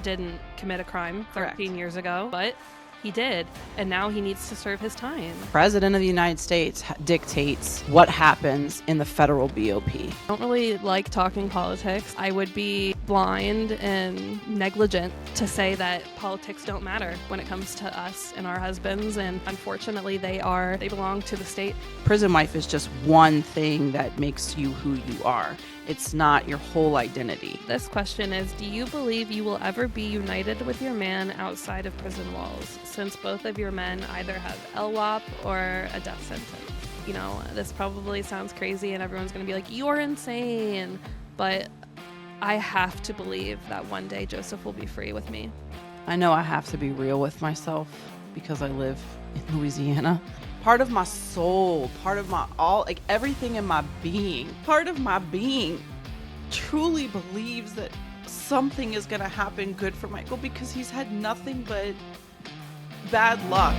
didn't commit a crime Correct. 13 years ago, but he did, and now he needs to serve his time. President of the United States dictates what happens in the federal BOP. I don't really like talking politics. I would be blind and negligent to say that politics don't matter when it comes to us and our husbands, and unfortunately they belong to the state. Prison life is just one thing that makes you who you are. It's not your whole identity. This question is, do you believe you will ever be united with your man outside of prison walls, since both of your men either have LWOP or a death sentence? You know, this probably sounds crazy and everyone's going to be like, you're insane. But I have to believe that one day Joseph will be free with me. I know I have to be real with myself because I live in Louisiana. Part of my soul, part of my everything in my being, part of my being truly believes that something is going to happen good for Michael because he's had nothing but bad luck.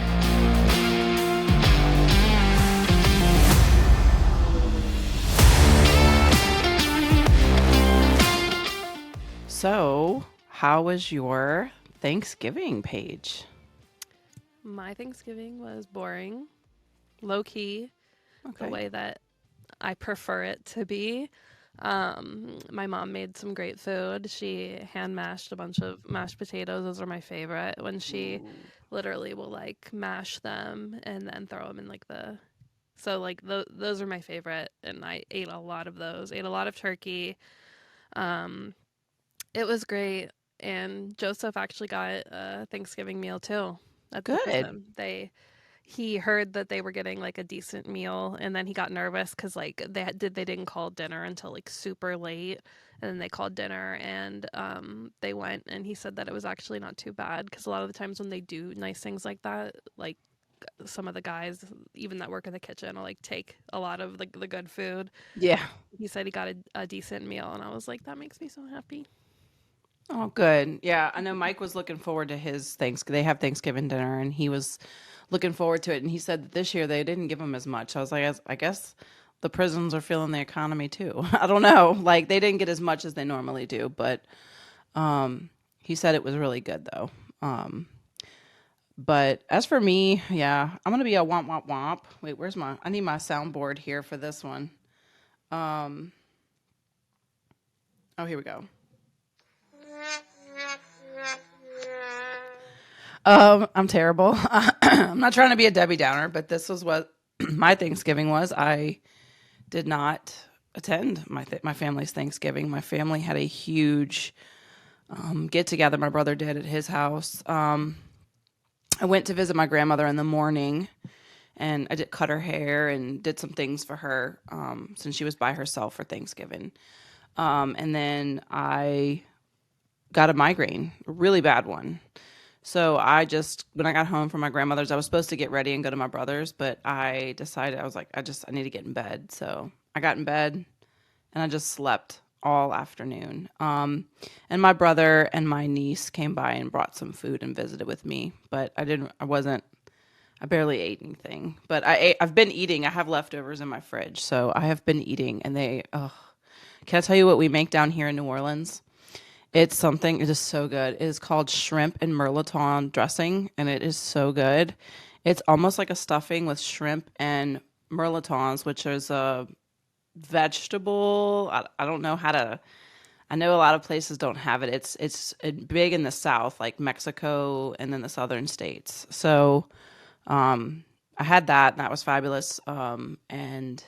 So, how was your Thanksgiving, Paige? My Thanksgiving was boring, low-key, the way that I prefer it to be. My mom made some great food. She hand mashed a bunch of mashed potatoes. Those are my favorite. When she literally will like mash them and then throw them in those are my favorite. And I ate a lot of those. Ate a lot of turkey. It was great. And Joseph actually got a Thanksgiving meal too. Good. He heard that they were getting like a decent meal, and then he got nervous because like they didn't call dinner until like super late, and then they called dinner, and they went, and he said that it was actually not too bad because a lot of the times when they do nice things like that, like some of the guys even that work in the kitchen will like take a lot of the good food. Yeah. He said he got a decent meal, and I was like, that makes me so happy. Oh, good. Yeah, I know Mike was looking forward to his Thanksgiving. They have Thanksgiving dinner, and he was looking forward to it. And he said that this year they didn't give him as much. I was like, I guess the prisons are feeling the economy too. I don't know. Like they didn't get as much as they normally do, but he said it was really good though. But as for me, yeah, I'm gonna be a womp womp womp. Wait, I need my soundboard here for this one. Oh, here we go. I'm terrible. I'm not trying to be a Debbie Downer, but this was what my Thanksgiving was. I did not attend my family's Thanksgiving. My family had a huge get together. My brother did at his house. I went to visit my grandmother in the morning, and I did cut her hair and did some things for her since she was by herself for Thanksgiving. And then I got a migraine, a really bad one. So when I got home from my grandmother's, I was supposed to get ready and go to my brother's, but I decided, I was like, I need to get in bed. So I got in bed and I just slept all afternoon. And my brother and my niece came by and brought some food and visited with me, but I barely ate anything, but I've been eating. I have leftovers in my fridge. So I have been eating, and can I tell you what we make down here in New Orleans? It is so good. It is called shrimp and merlaton dressing, and it is so good. It's almost like a stuffing with shrimp and merlatons, which is a vegetable. I don't know I know a lot of places don't have it. It's big in the South, like Mexico and then the southern states. So I had that, and that was fabulous. And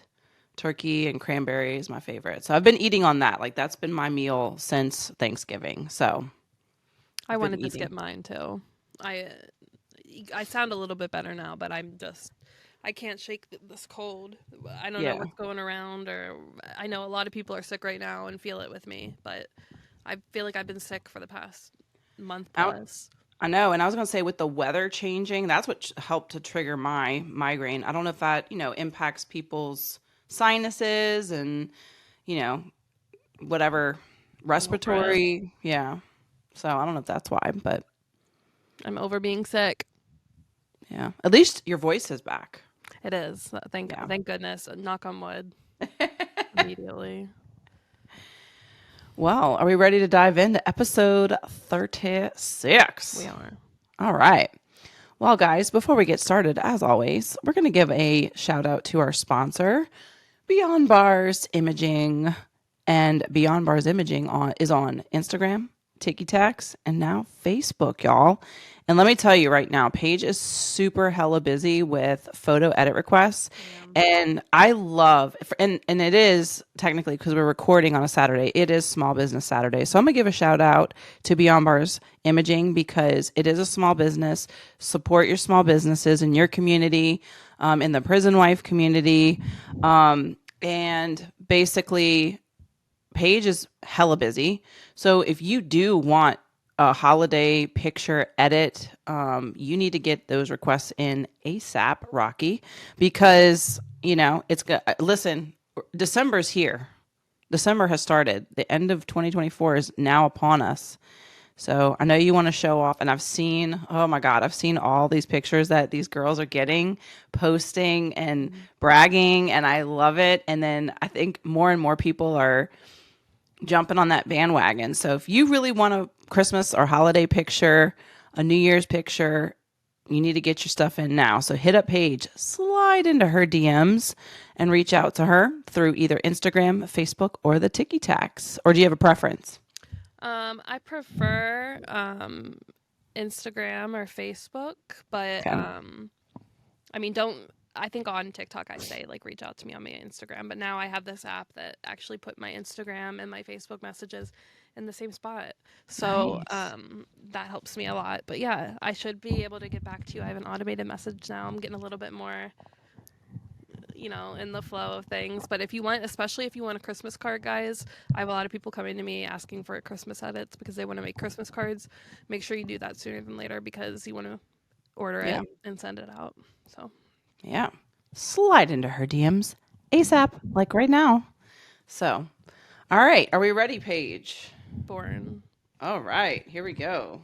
turkey and cranberry is my favorite. So I've been eating on that. Like that's been my meal since Thanksgiving. So I wanted to skip mine too. I sound a little bit better now, but I can't shake this cold. I don't know what's going around, or I know a lot of people are sick right now and feel it with me, but I feel like I've been sick for the past month plus. I know. And I was going to say with the weather changing, that's what helped to trigger my migraine. I don't know if that, impacts people's sinuses and whatever respiratory. Yeah. So I don't know if that's why, but I'm over being sick. Yeah. At least your voice is back. It is. Thank goodness. Knock on wood. Immediately. Well, are we ready to dive into episode 36? We are. All right. Well, guys, before we get started, as always, we're going to give a shout out to our sponsor, Beyond Bars Imaging. And Beyond Bars Imaging is on Instagram, TikTok, and now Facebook, y'all. And let me tell you right now, Paige is super hella busy with photo edit requests. And I love, and it is technically because we're recording on a Saturday, it is Small Business Saturday. So I'm going to give a shout out to Beyond Bars Imaging because it is a small business. Support your small businesses in your community, in the prison wife community. And basically, Paige is hella busy. So if you do want a holiday picture edit, you need to get those requests in ASAP, Rocky, because, it's good. Listen, December's here. December has started. The end of 2024 is now upon us. So I know you want to show off, and oh my God, I've seen all these pictures that these girls are getting, posting and bragging, and I love it. And then I think more and more people are jumping on that bandwagon. So if you really want a Christmas or holiday picture, a New Year's picture, you need to get your stuff in now. So hit up Paige, slide into her DMs, and reach out to her through either Instagram, Facebook, or the TikToks. Or do you have a preference? I prefer Instagram or Facebook, but I mean, I think on TikTok I say like reach out to me on my Instagram, but now I have this app that actually put my Instagram and my Facebook messages in the same spot. So Nice. that helps me a lot. But yeah, I should be able to get back to you. I have an automated message now. I'm getting a little bit more in the flow of things. But especially if you want a Christmas card, guys, I have a lot of people coming to me asking for Christmas edits because they want to make Christmas cards. Make sure you do that sooner than later because you want to order it and send it out. So yeah, slide into her DMs ASAP, like right now. So, all right, are we ready, Paige? Born. All right, here we go.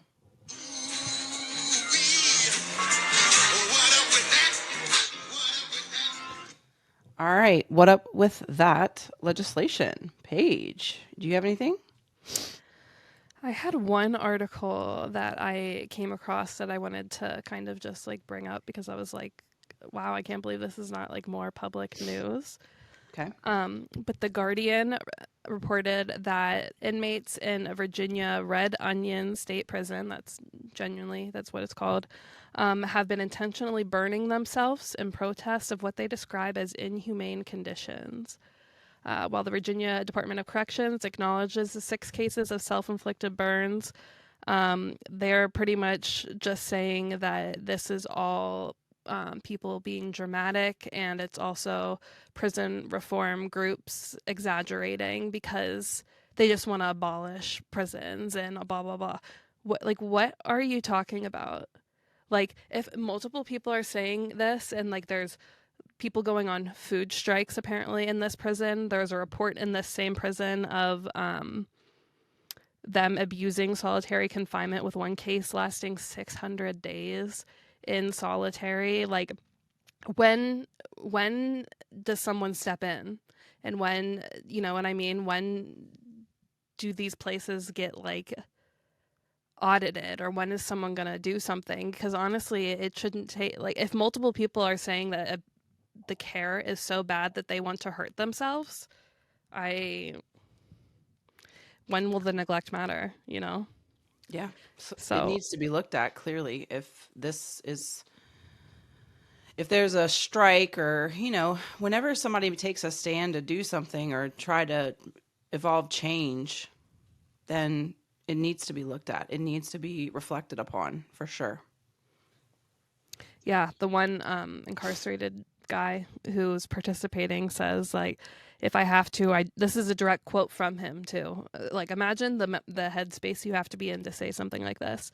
All right. What up with that legislation? Paige, do you have anything? I had one article that I came across that I wanted to kind of just like bring up because I was like, wow, I can't believe this is not like more public news. Okay. But The Guardian reported that inmates in Virginia Red Onion State Prison, that's what it's called, have been intentionally burning themselves in protest of what they describe as inhumane conditions. While the Virginia Department of Corrections acknowledges the 6 cases of self-inflicted burns, they're pretty much just saying that this is all people being dramatic, and it's also prison reform groups exaggerating because they just want to abolish prisons and blah blah blah. What are you talking about? Like, if multiple people are saying this, and like there's people going on food strikes apparently in this prison. There's a report in this same prison of them abusing solitary confinement, with one case lasting 600 days in solitary. Like, when does someone step in? And when, you know what I mean? When do these places get like audited, or when is someone going to do something? Because honestly, it shouldn't take, like, if multiple people are saying that the care is so bad that they want to hurt themselves, when will the neglect matter, Yeah. So it needs to be looked at clearly if there's a strike, or, whenever somebody takes a stand to do something or try to evolve change, then it needs to be looked at. It needs to be reflected upon, for sure. Yeah, the one incarcerated guy who's participating says, like, if I have to, this is a direct quote from him too. Like, imagine the headspace you have to be in to say something like this.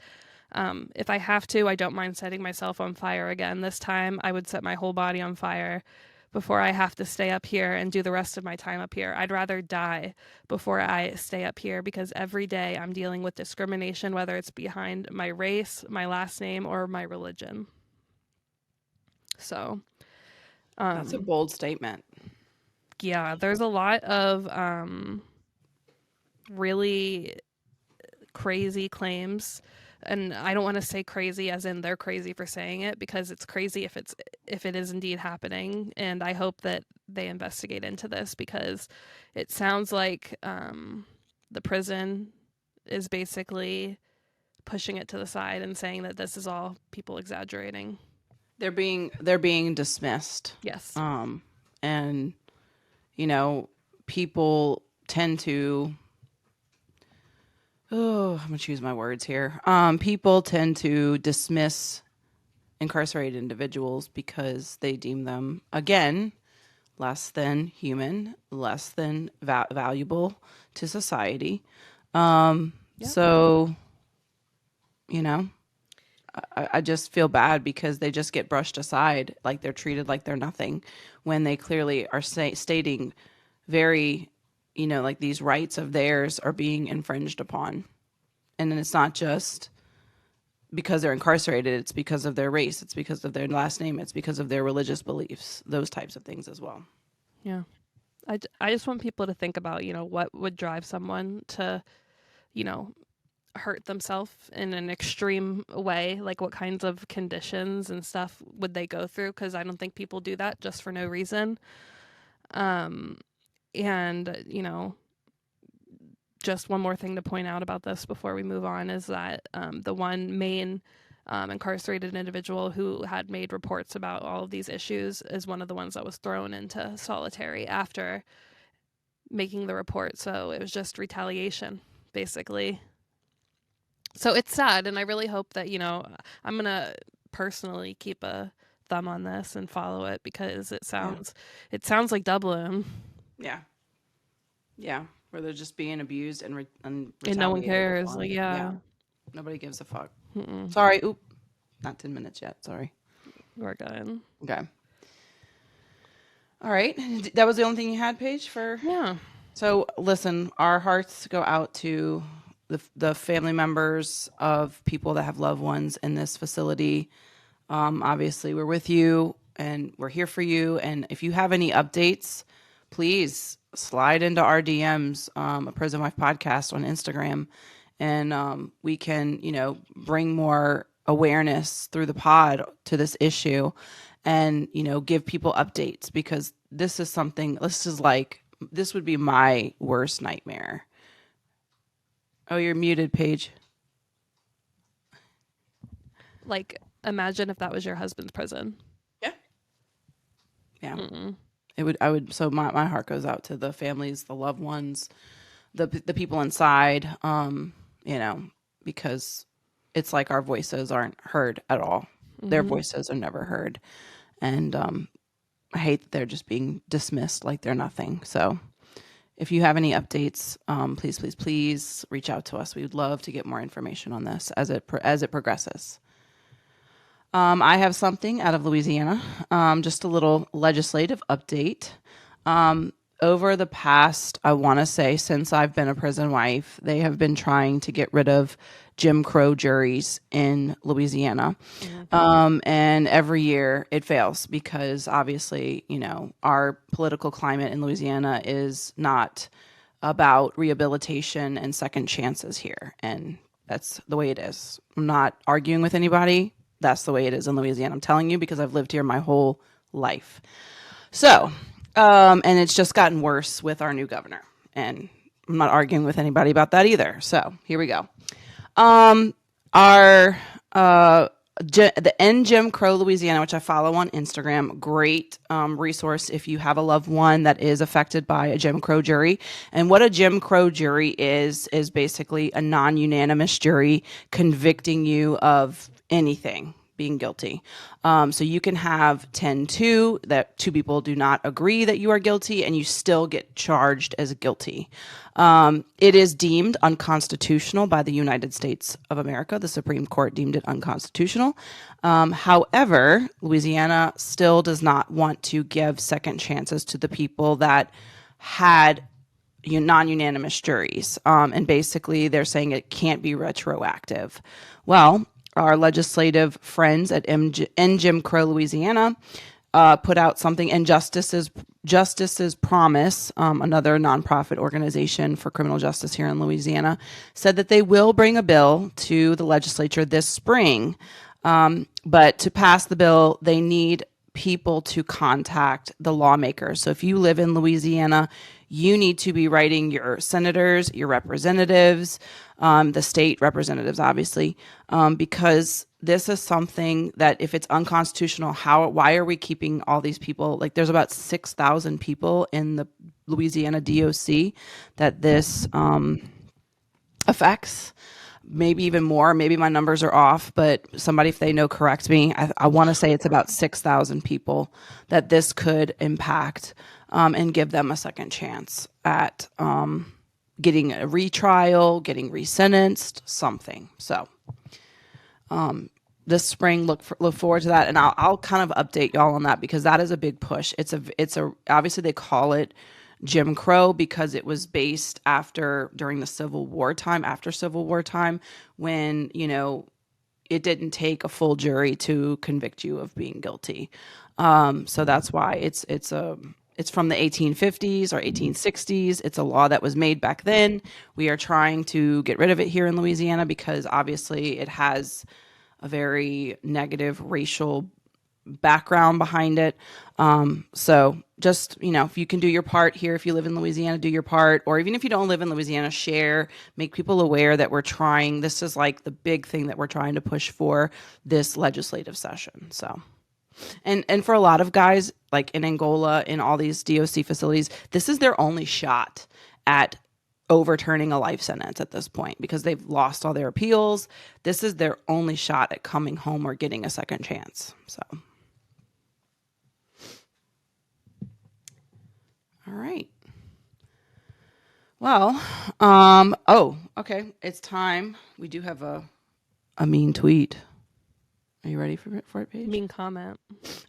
If I have to, I don't mind setting myself on fire again. This time, I would set my whole body on fire before I have to stay up here and do the rest of my time up here. I'd rather die before I stay up here, because every day I'm dealing with discrimination, whether it's behind my race, my last name, or my religion. So that's a bold statement. Yeah, there's a lot of really crazy claims. And I don't want to say crazy as in they're crazy for saying it, because it's crazy if it is indeed happening. And I hope that they investigate into this, because it sounds like the prison is basically pushing it to the side and saying that this is all people exaggerating. They're being dismissed. Yes. And people tend to, I'm gonna choose my words here. People tend to dismiss incarcerated individuals because they deem them, again, less than human, less than valuable to society. So, I just feel bad because they just get brushed aside, like they're treated like they're nothing, when they clearly are stating very, like these rights of theirs are being infringed upon. And then it's not just because they're incarcerated, it's because of their race, it's because of their last name, it's because of their religious beliefs, those types of things as well. Yeah. I just want people to think about, what would drive someone to, hurt themselves in an extreme way. Like, what kinds of conditions and stuff would they go through? Because I don't think people do that just for no reason. And, just one more thing to point out about this before we move on is that the one main incarcerated individual who had made reports about all of these issues is one of the ones that was thrown into solitary after making the report. So it was just retaliation, basically. So it's sad, and I really hope that, I'm going to personally keep a thumb on this and follow it, because it sounds like Dublin. Yeah. Yeah, where they're just being abused and and no one cares. Like, yeah. Nobody gives a fuck. Sorry. Oop. Not 10 minutes yet. Sorry. We're good. Okay. All right. That was the only thing you had, Paige, for? Yeah. So listen, our hearts go out to the family members of people that have loved ones in this facility. Obviously, we're with you and we're here for you. And if you have any updates, please slide into our DMs, a Prison Wife podcast on Instagram, and we can, bring more awareness through the pod to this issue, and give people updates, because this would be my worst nightmare. Oh, you're muted, Paige. Like, imagine if that was your husband's prison. Yeah. I would. So my heart goes out to the families, the loved ones, the people inside. Because it's like our voices aren't heard at all. Their voices are never heard, and I hate that they're just being dismissed like they're nothing. So, if you have any updates, please reach out to us. We would love to get more information on this as it progresses. I have something out of Louisiana, just a little legislative update. Over the past, I want to say, since I've been a prison wife, they have been trying to get rid of Jim Crow juries in Louisiana. And every year it fails, because obviously, our political climate in Louisiana is not about rehabilitation and second chances here. And that's the way it is. I'm not arguing with anybody. That's the way it is in Louisiana. I'm telling you, because I've lived here my whole life. So, and it's just gotten worse with our new governor. And I'm not arguing with anybody about that either. So here we go. The End Jim Crow Louisiana, which I follow on Instagram, great resource if you have a loved one that is affected by a Jim Crow jury. And what a Jim Crow jury is basically a non-unanimous jury convicting you of anything, being guilty. So you can have 10-2, that two people do not agree that you are guilty, and you still get charged as guilty. It is deemed unconstitutional by the United States of America. The Supreme Court deemed it unconstitutional. However, Louisiana still does not want to give second chances to the people that had non-unanimous juries. And basically, they're saying it can't be retroactive. Well, our legislative friends at End Jim Crow Louisiana put out something, and Justice is Justice's Promise, another nonprofit organization for criminal justice here in Louisiana, said that they will bring a bill to the legislature this spring. But to pass the bill, they need people to contact the lawmakers. So if you live in Louisiana, you need to be writing your senators, your representatives, the state representatives, obviously, because this is something that if it's unconstitutional, why are we keeping all these people? Like there's about 6,000 people in the Louisiana DOC that this affects. Maybe even more. Maybe my numbers are off, but somebody, if they know, correct me. I want to say it's about 6,000 people that this could impact and give them a second chance at getting a retrial, getting resentenced, something. So this spring, look forward to that, and I'll kind of update y'all on that because that is a big push. It's a obviously they call it Jim Crow because it was based during the Civil War time, when, it didn't take a full jury to convict you of being guilty. So that's why it's from the 1850s or 1860s. It's a law that was made back then. We are trying to get rid of it here in Louisiana because obviously it has a very negative racial background behind it. So just, if you can do your part here, if you live in Louisiana, do your part, or even if you don't live in Louisiana, share, make people aware that this is like the big thing that we're trying to push for this legislative session. So, and for a lot of guys, like in Angola, in all these DOC facilities, this is their only shot at overturning a life sentence at this point because they've lost all their appeals. This is their only shot at coming home or getting a second chance. So. All right. Well, okay. It's time. We do have a mean tweet. Are you ready for it, Paige? Mean comment.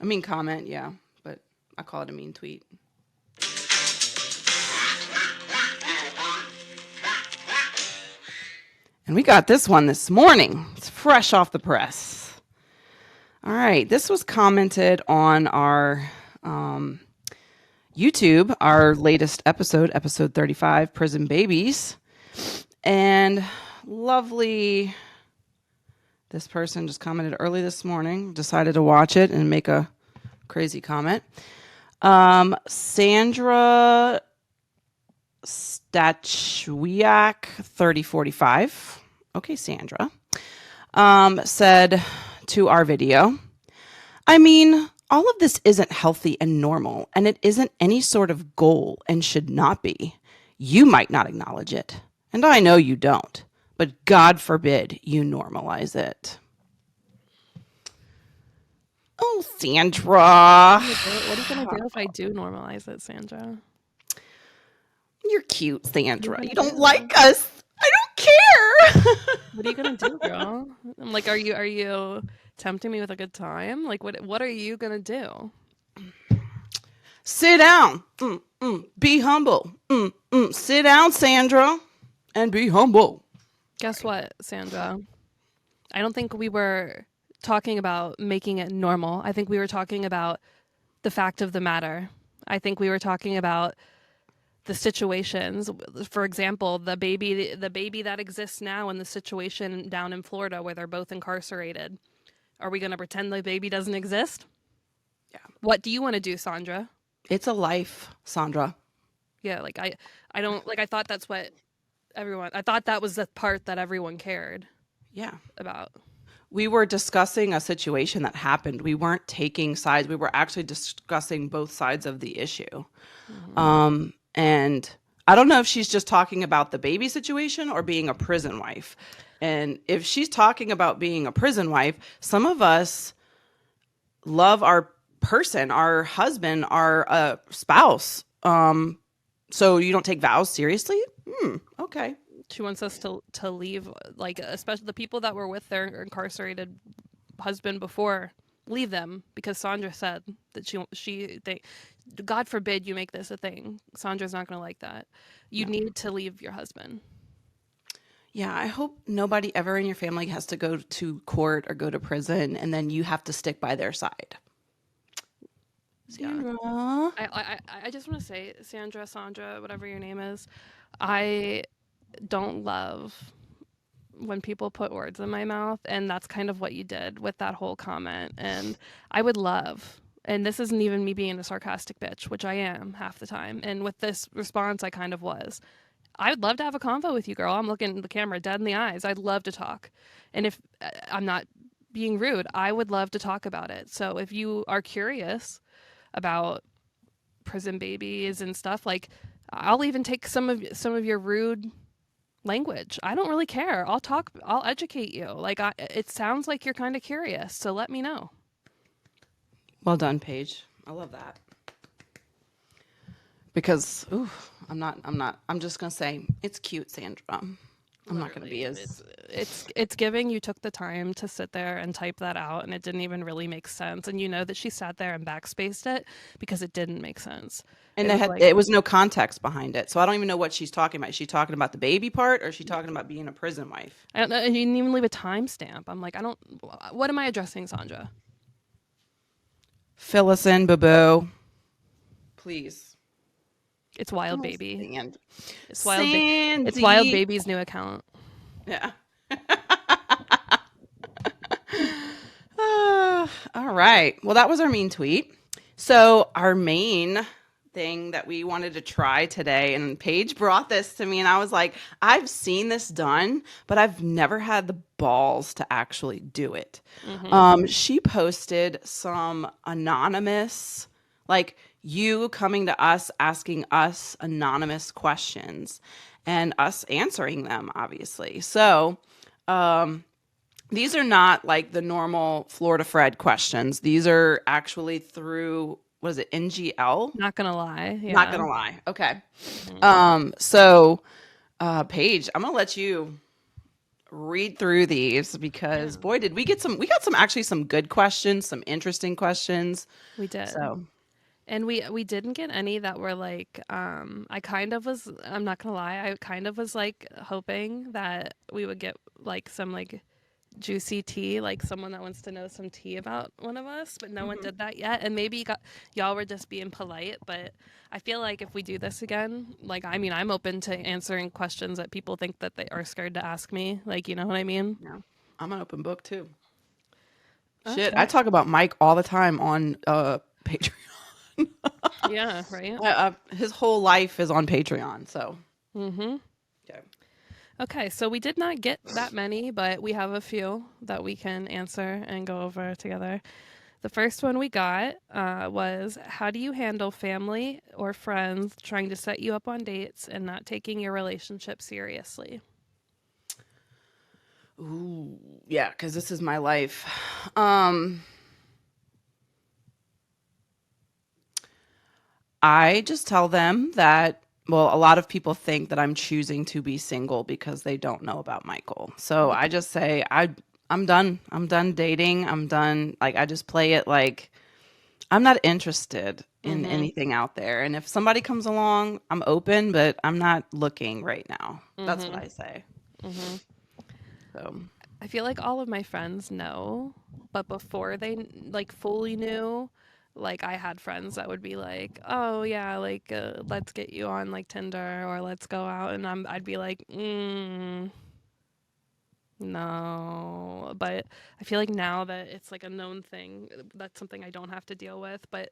A mean comment, yeah. But I call it a mean tweet. And we got this one this morning. It's fresh off the press. All right. This was commented on our YouTube, our latest episode 35, Prison Babies. And lovely, this person just commented early this morning, decided to watch it and make a crazy comment. Sandra Stachwiak 3045. Okay, Sandra. Said to our video, I mean, all of this isn't healthy and normal, and it isn't any sort of goal and should not be. You might not acknowledge it, and I know you don't, but God forbid you normalize it. Oh, Sandra. What are you going to do if I do normalize it, Sandra? You're cute, Sandra. You don't like us. I don't care. What are you going to do, girl? I'm like, are you tempting me with a good time? Like, what are you going to do? Sit down. Be humble. Sit down, Sandra, and be humble. Guess what, Sandra? I don't think we were talking about making it normal. I think we were talking about the fact of the matter. I think we were talking about the situations. For example, the baby that exists now in the situation down in Florida where they're both incarcerated. Are we going to pretend the baby doesn't exist? Yeah. What do you want to do, Sandra? It's a life, Sandra. Yeah, like I don't like. I thought that's what I thought that was the part that everyone cared. Yeah. About. We were discussing a situation that happened. We weren't taking sides. We were actually discussing both sides of the issue. Mm-hmm. And I don't know if she's just talking about the baby situation or being a prison wife. And if she's talking about being a prison wife, some of us love our person, our husband, our spouse. So you don't take vows seriously? Okay. She wants us to leave, like, especially the people that were with their incarcerated husband before, leave them, because Sandra said that God forbid you make this a thing. Sandra's not going to like that. You need to leave your husband. Yeah, I hope nobody ever in your family has to go to court or go to prison, and then you have to stick by their side. Yeah. Sandra. I just want to say, Sandra, whatever your name is, I don't love when people put words in my mouth, and that's kind of what you did with that whole comment. And I would love, and this isn't even me being a sarcastic bitch, which I am half the time, and with this response I kind of was. I would love to have a convo with you, girl. I'm looking the camera dead in the eyes. I'd love to talk. And if I'm not being rude, I would love to talk about it. So if you are curious about prison babies and stuff, like I'll even take some of your rude language. I don't really care. I'll talk. I'll educate you. It sounds like you're kind of curious, so let me know. Well done, Paige. I love that. Because, ooh, I'm just going to say, it's cute, Sandra. I'm not going to be as... It's giving. You took the time to sit there and type that out, and it didn't even really make sense. And you know that she sat there and backspaced it because it didn't make sense. And it was no context behind it. So I don't even know what she's talking about. Is she talking about the baby part, or is she talking about being a prison wife? I don't know. And you didn't even leave a timestamp. I'm like, what am I addressing, Sandra? Fill us in, boo-boo. Please. It's Wild Baby. Sandy. It's It's Wild Baby's new account. Yeah. All right. Well, that was our mean tweet. So our main thing that we wanted to try today, and Paige brought this to me, and I was like, I've seen this done, but I've never had the balls to actually do it. Mm-hmm. She posted some anonymous, like you coming to us, asking us anonymous questions and us answering them, obviously. So, these are not like the normal Florida Fred questions. These are actually through, what is it, NGL? Not gonna lie. Yeah. Not gonna lie. Okay. So, Paige, I'm gonna let you read through these because boy, did we got some good questions, some interesting questions. We did. So, and we didn't get any that were like, I'm not gonna lie, I kind of was like hoping that we would get like some like juicy tea, like someone that wants to know some tea about one of us, but no one did that yet. And maybe y'all were just being polite, but I feel like if we do this again, like, I mean, I'm open to answering questions that people think that they are scared to ask me. Like, you know what I mean? Yeah. I'm an open book too. Okay. Shit, I talk about Mike all the time on Patreon. Yeah, right. His whole life is on Patreon, so. Mm-hmm. Okay, so we did not get that many, but we have a few that we can answer and go over together. The first one we got was, how do you handle family or friends trying to set you up on dates and not taking your relationship seriously? Ooh, yeah, because this is my life. I just tell them that, well, a lot of people think that I'm choosing to be single because they don't know about Michael. So I just say, I'm done. I'm done dating. I'm done. Like, I just play it like I'm not interested in anything out there. And if somebody comes along, I'm open, but I'm not looking right now. That's what I say. So I feel like all of my friends know, but before they like fully knew, like I had friends that would be like, "Oh yeah, like let's get you on like Tinder or let's go out," and I'd be like, no. But I feel like now that it's like a known thing, that's something I don't have to deal with. But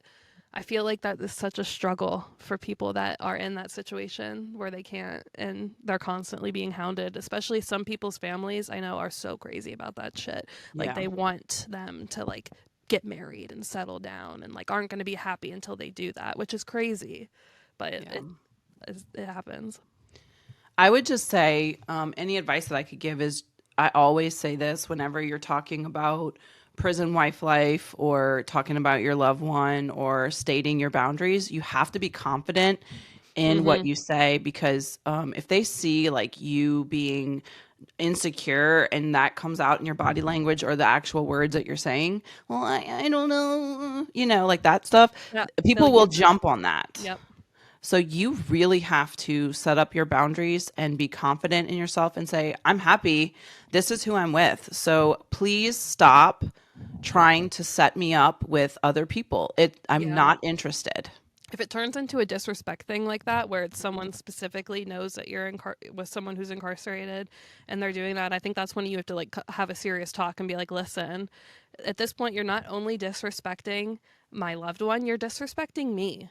I feel like that is such a struggle for people that are in that situation where they can't and they're constantly being hounded, especially some people's families I know are so crazy about that shit. Like they want them to like get married and settle down and like aren't going to be happy until they do that, which is crazy. But it happens. I would just say any advice that I could give is, I always say this whenever you're talking about prison wife life or talking about your loved one or stating your boundaries, you have to be confident in what you say, because if they see like you being insecure and that comes out in your body language or the actual words that you're saying, well, I don't know, like that stuff, people will jump on that. Yep. So you really have to set up your boundaries and be confident in yourself and say, I'm happy. This is who I'm with. So please stop trying to set me up with other people. I'm Yeah. not interested. If it turns into a disrespect thing like that, where it's someone specifically knows that you're with someone who's incarcerated and they're doing that, I think that's when you have to like have a serious talk and be like, listen, at this point, you're not only disrespecting my loved one, you're disrespecting me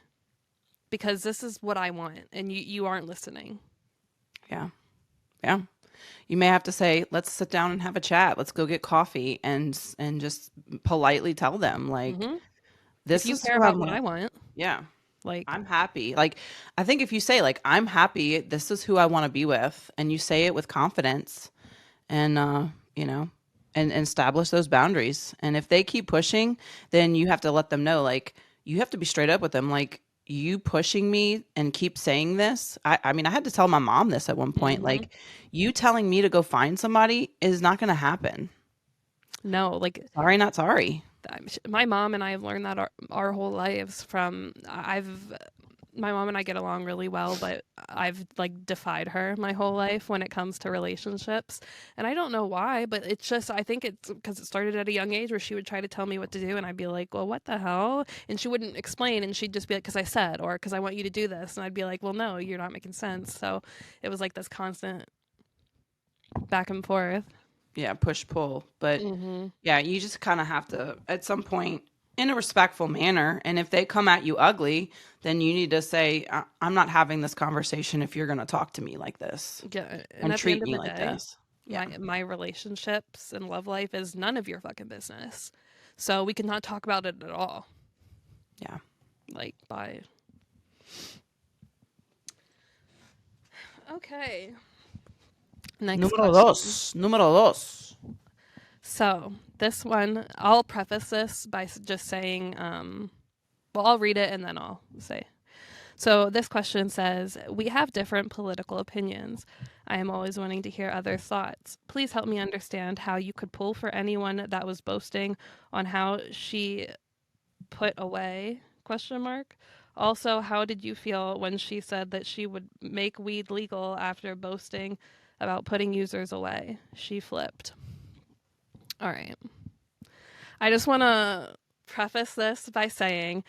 because this is what I want and you aren't listening. Yeah. Yeah. You may have to say, let's sit down and have a chat. Let's go get coffee and just politely tell them like, Mm-hmm. If this you is care who I about what I want. want, Yeah. like, I'm happy. Like, I think if you say like, I'm happy, this is who I want to be with, and you say it with confidence and, you know, and establish those boundaries. And if they keep pushing, then you have to let them know, like, you have to be straight up with them. Like, you pushing me and keep saying this. I mean, I had to tell my mom this at one point. mm-hmm. Like, you telling me to go find somebody is not going to happen. No, like, Sorry, not sorry. my mom and I have learned that our whole lives from my mom and I get along really well, but I've like defied her my whole life when it comes to relationships. And I don't know why, but it's just, I think it's because it started at a young age where she would try to tell me what to do. And I'd be like, well, what the hell? And she wouldn't explain. And she'd just be like, because I said, or because I want you to do this. And I'd be like, well, no, you're not making sense. So it was like this constant back and forth. Yeah, push pull. But Mm-hmm. yeah, you just kind of have to, at some point, in a respectful manner. And if they come at you ugly, then you need to say, I'm not having this conversation if you're going to talk to me like this Yeah. And and at the treat end of me the like day, this. Yeah. my relationships and love life is none of your fucking business. So we cannot talk about it at all. Yeah. Like by okay. Next Número question. dos. Número dos. So this one, I'll preface this by just saying, well, I'll read it and then I'll say. So this question says, we have different political opinions. I am always wanting to hear other thoughts. Please help me understand how you could pull for anyone that was boasting on how she put away question mark. Also, how did you feel when she said that she would make weed legal after boasting about putting users away? She flipped. All right. I just want to preface this by saying,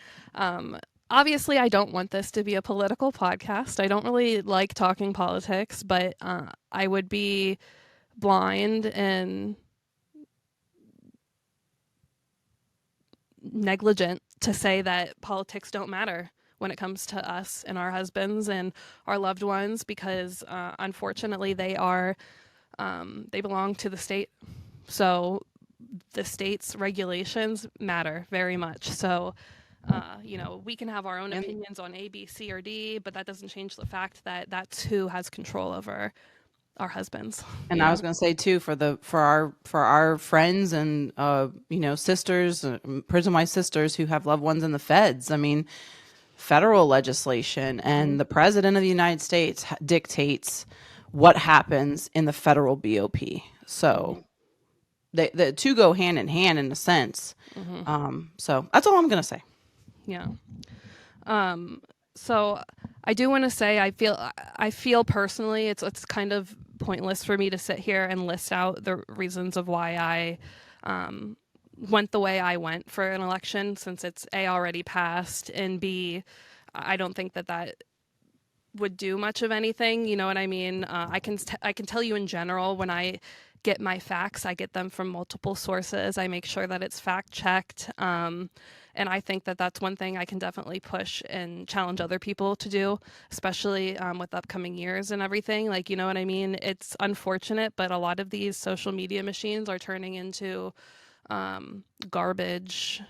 obviously, I don't want this to be a political podcast. I don't really like talking politics, but I would be blind and negligent to say that politics don't matter when it comes to us and our husbands and our loved ones because unfortunately they belong to the state. So the state's regulations matter very much. So we can have our own opinions on A, B, C, or D, but that doesn't change the fact that that's who has control over our husbands. And I was going to say too, for our friends and sisters, prison wife sisters who have loved ones in the feds. I mean, federal legislation and the president of the United States dictates what happens in the federal BOP. So the two go hand in hand in a sense. So that's all I'm going to say. Yeah. So I do want to say I feel personally it's kind of pointless for me to sit here and list out the reasons of why I went the way I went for an election since it's A already passed and B I don't think that would do much of anything. You know what I mean? I can tell you in general when I get my facts, I get them from multiple sources. I make sure that it's fact checked. And I think that that's one thing I can definitely push and challenge other people to do, especially with upcoming years and everything. Like, you know what I mean? It's unfortunate, but a lot of these social media machines are turning into garbage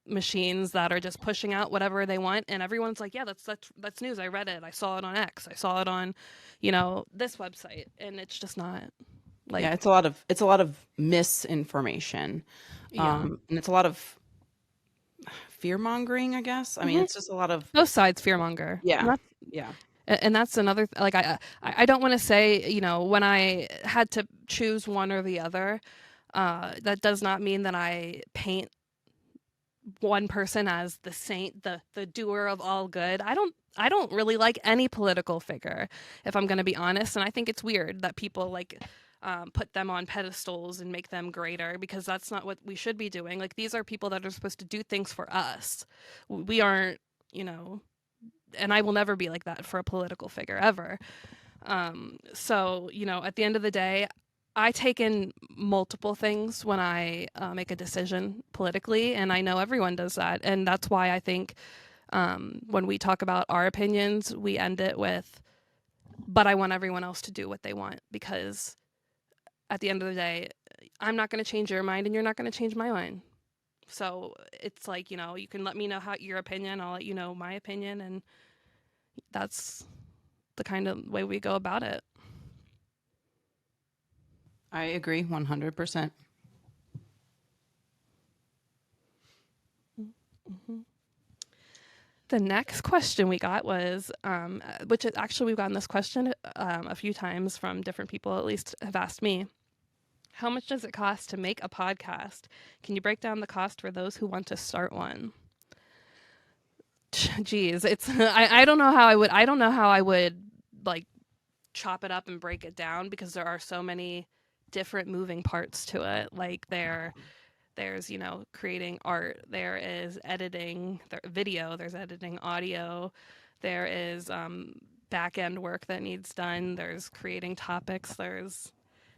machines that are just pushing out whatever they want, and everyone's like, yeah, that's news. I read it. I saw it on X. I saw it on, this website, and it's just not. Like, yeah, it's a lot of misinformation, yeah. and it's a lot of fear mongering, I guess. I mean, it's just a lot of Both sides fearmonger. yeah, yeah, And that's another like I don't want to say when I had to choose one or the other. That does not mean that I paint one person as the saint, the doer of all good. I don't really like any political figure, if I'm going to be honest, and I think it's weird that people like put them on pedestals and make them greater, because that's not what we should be doing. Like, these are people that are supposed to do things for us. We aren't, you know, and I will never be like that for a political figure ever. So, you know, at the end of the day, I take in multiple things when I make a decision politically, and I know everyone does that. And that's why I think when we talk about our opinions, we end it with, but I want everyone else to do what they want, because at the end of the day, I'm not going to change your mind and you're not going to change my mind. So it's like, you know, you can let me know how your opinion, I'll let you know my opinion, and that's the kind of way we go about it. I agree 100%. Mm-hmm. The next question we got was, which is actually, we've gotten this question a few times from different people, at least have asked me. How much does it cost to make a podcast? Can you break down the cost for those who want to start one? Geez, it's I don't know how I would like chop it up and break it down, because there are so many different moving parts to it. Like there's, you know, creating art, there is editing video, there's editing audio, there is back end work that needs done, there's creating topics, there's,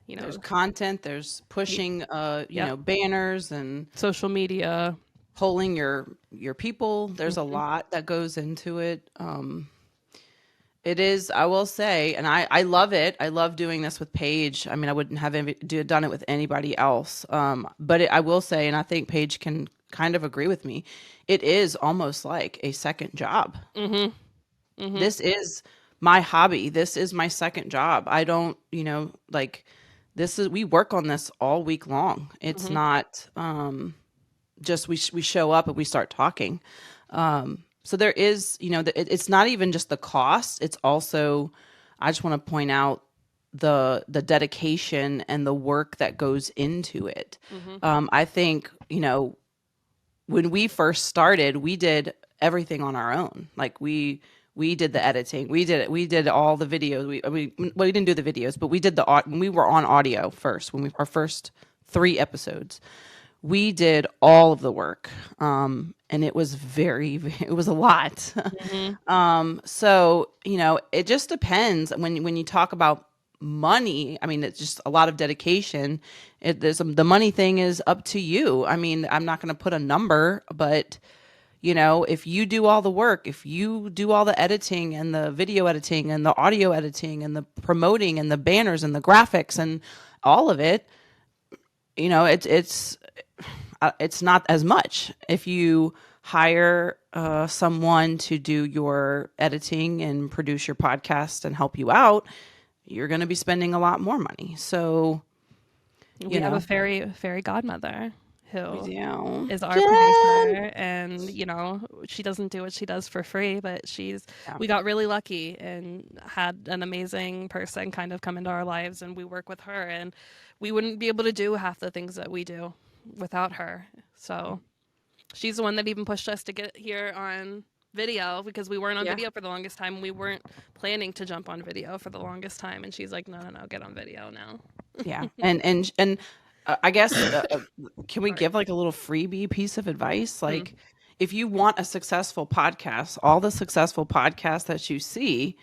you know, There's content, there's pushing you know, banners and social media, polling your people. There's a lot that goes into it. It is, I will say, and I love it. I love doing this with Paige. I mean, I wouldn't have done it with anybody else. But I will say, and I think Paige can kind of agree with me, it is almost like a second job. This is my hobby. This is my second job. I don't, you know, like, we work on this all week long. It's not just we show up and we start talking. So there is, you know, it's not even just the cost. It's also, I just want to point out the dedication and the work that goes into it. I think, you know, when we first started, we did everything on our own. Like we did the editing. We did all the videos. We didn't do the videos, but we did when we were on audio first, our first 3 episodes. We did all of the work. And it was it was a lot. So, you know, it just depends when you talk about money. I mean, it's just a lot of dedication. The money thing is up to you. I mean, I'm not going to put a number, but you know, if you do all the work, if you do all the editing and the video editing and the audio editing and the promoting and the banners and the graphics and all of it, you know, it's not as much. If you hire someone to do your editing and produce your podcast and help you out, you're going to be spending a lot more money. So we have a fairy godmother who is our Jen! producer, and you know, she doesn't do what she does for free, but we got really lucky and had an amazing person kind of come into our lives, and we work with her, and we wouldn't be able to do half the things that we do without her. So she's the one that even pushed us to get here on video, because we weren't on video for the longest time. We weren't planning to jump on video for the longest time, and she's like, no, get on video now. Yeah. And I guess, can we give like a little freebie piece of advice? Like, if you want a successful podcast, all the successful podcasts that you see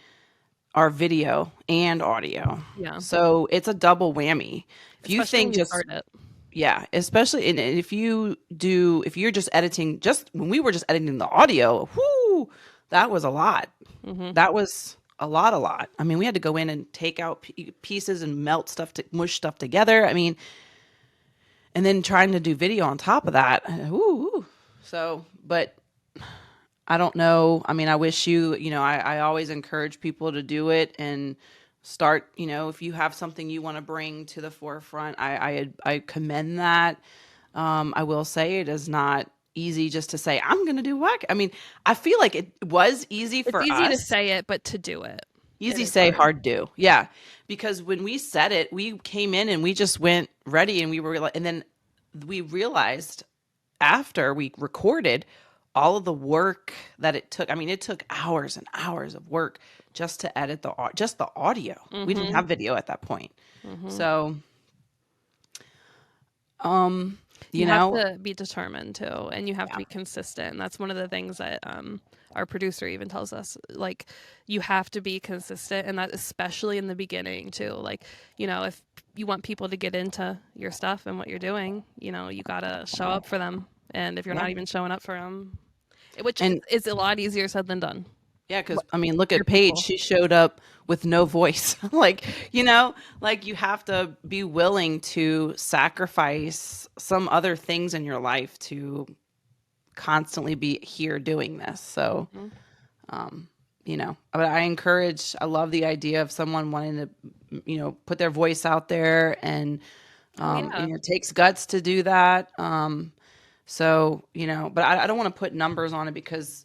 are video and audio. Yeah. So it's a double whammy. If you Especially think when you start it. Yeah, especially if you're just editing, just when we were just editing the audio, whoo, that was a lot. That was a lot. I mean, we had to go in and take out pieces and mush stuff together. I mean, and then trying to do video on top of that. So, but I don't know. I mean, I wish you know, I always encourage people to do it and start, you know, if you have something you want to bring to the forefront, I commend that. I will say it is not easy just to say, I'm going to do what? I mean, I feel like it was easy for us. It's easy to say it, but to do it. Easy say, hard do. Yeah. Because when we said it, we came in and we just went ready, and we were like, and then we realized after we recorded, all of the work that it took. I mean, it took hours and hours of work just to edit just the audio. We didn't have video at that point. So, you You have know, to be determined too, and you have to yeah. be consistent. And that's one of the things that our producer even tells us. Like, you have to be consistent, and that especially in the beginning too. Like, if you want people to get into your stuff and what you're doing, you gotta show up for them. And if you're Yeah. not even showing up for them, which And is a lot easier said than done. yeah, because I mean, look Your at Paige. people. She showed up with no voice. Like, like you have to be willing to sacrifice some other things in your life to constantly be here doing this. So, but I love the idea of someone wanting to, put their voice out there, and, Oh yeah. it takes guts to do that. So, but I don't want to put numbers on it because,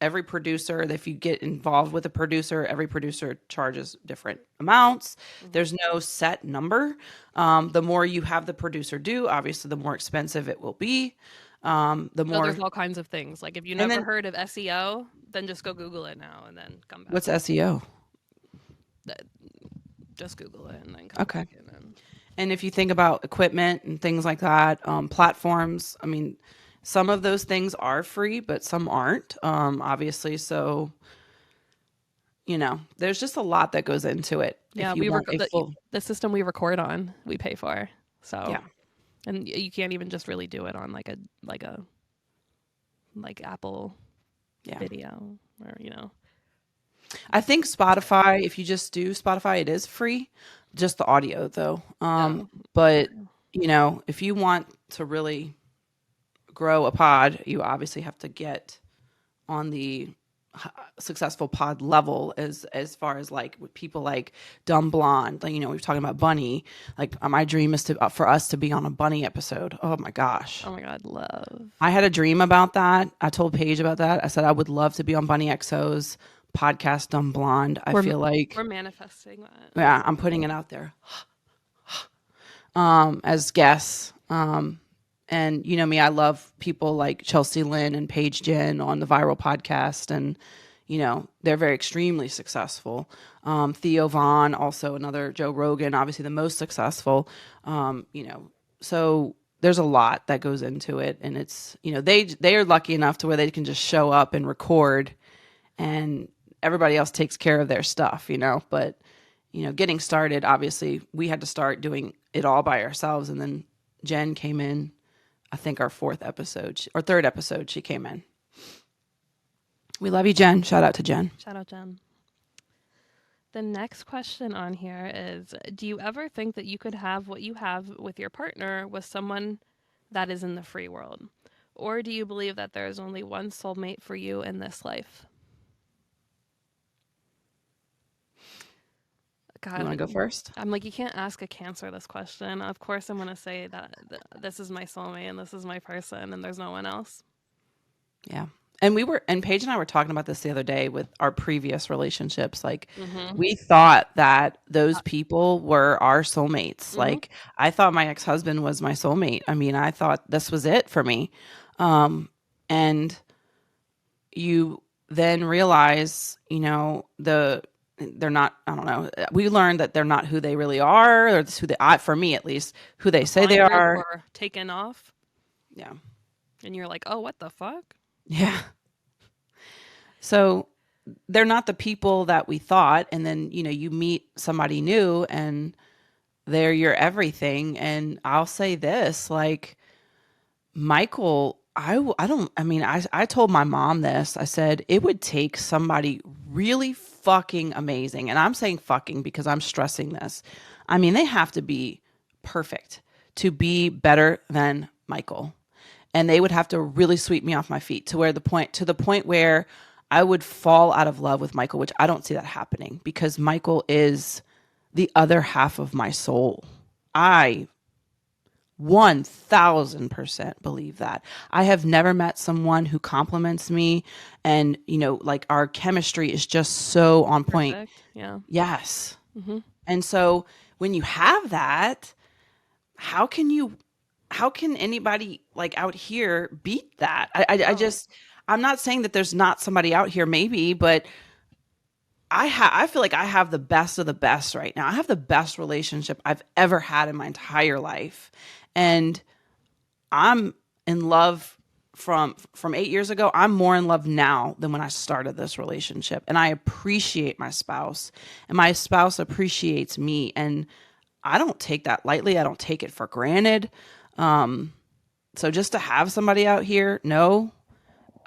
every producer, if you get involved with a producer, every producer charges different amounts. There's no set number. The more you have the producer do, obviously, the more expensive it will be. The So more, there's all kinds of things. Like if you and never then heard of SEO, then just go Google it now and then come back. what's SEO? Just Google it and then come Okay. back in. And if you think about equipment and things like that, platforms, I mean, some of those things are free, but some aren't, obviously. So, there's just a lot that goes into it. Yeah, If you want a full, the system we record on, we pay for. So yeah, and you can't even just really do it on like Apple yeah. Video or I think Spotify, if you just do Spotify, it is free, just the audio though. no. But if you want to really grow a pod, you obviously have to get on the successful pod level as far as like with people like Dumb Blonde. Like, we were talking about Bunny. Like, my dream is for us to be on a Bunny episode. Oh my gosh. Oh my God, love. I had a dream about that. I told Paige about that. I said I would love to be on Bunny XO's podcast, Dumb Blonde. I feel like we're manifesting that. yeah, I'm putting it out there as guests. And me, I love people like Chelsea Lynn and Paige Jen on the Viral podcast, and they're very extremely successful. Theo Vaughn, also another, Joe Rogan, obviously the most successful. So there's a lot that goes into it, and it's they are lucky enough to where they can just show up and record, and everybody else takes care of their stuff. But getting started, obviously we had to start doing it all by ourselves, and then Jen came in. I think our third episode, she came in. We love you, Jen. Shout out to Jen. Shout out, Jen. The next question on here is, do you ever think that you could have what you have with your partner with someone that is in the free world? Or do you believe that there is only one soulmate for you in this life? God, You want to go first? I'm like, you can't ask a Cancer this question. Of course I'm going to say that this is my soulmate and this is my person and there's no one else. Yeah. And Paige and I were talking about this the other day with our previous relationships. Like, we thought that those people were our soulmates. Like, I thought my ex-husband was my soulmate. I mean, I thought this was it for me. And you then realize, they're not, I don't know. We learned that they're not who they really are, or who for me at least, who they say they are. Or taken off. Yeah. And you're like, oh, what the fuck? Yeah. So they're not the people that we thought. And then, you meet somebody new and they're your everything. And I'll say this, like, Michael, I told my mom this. I said it would take somebody really fucking amazing. And I'm saying fucking because I'm stressing this. I mean, they have to be perfect to be better than Michael. And they would have to really sweep me off my feet to the point where I would fall out of love with Michael, which I don't see that happening because Michael is the other half of my soul. I 1000% believe that. I have never met someone who compliments me and, like our chemistry is just so on point. Perfect. Yeah. Yes. And so when you have that, how can you how can anybody like out here beat that? I No. just, I'm not saying that there's not somebody out here, maybe, but I feel like I have the best of the best right now. I have the best relationship I've ever had in my entire life. And I'm in love from 8 years ago. I'm more in love now than when I started this relationship. And I appreciate my spouse, and my spouse appreciates me. And I don't take that lightly. I don't take it for granted. So just to have somebody out here, no,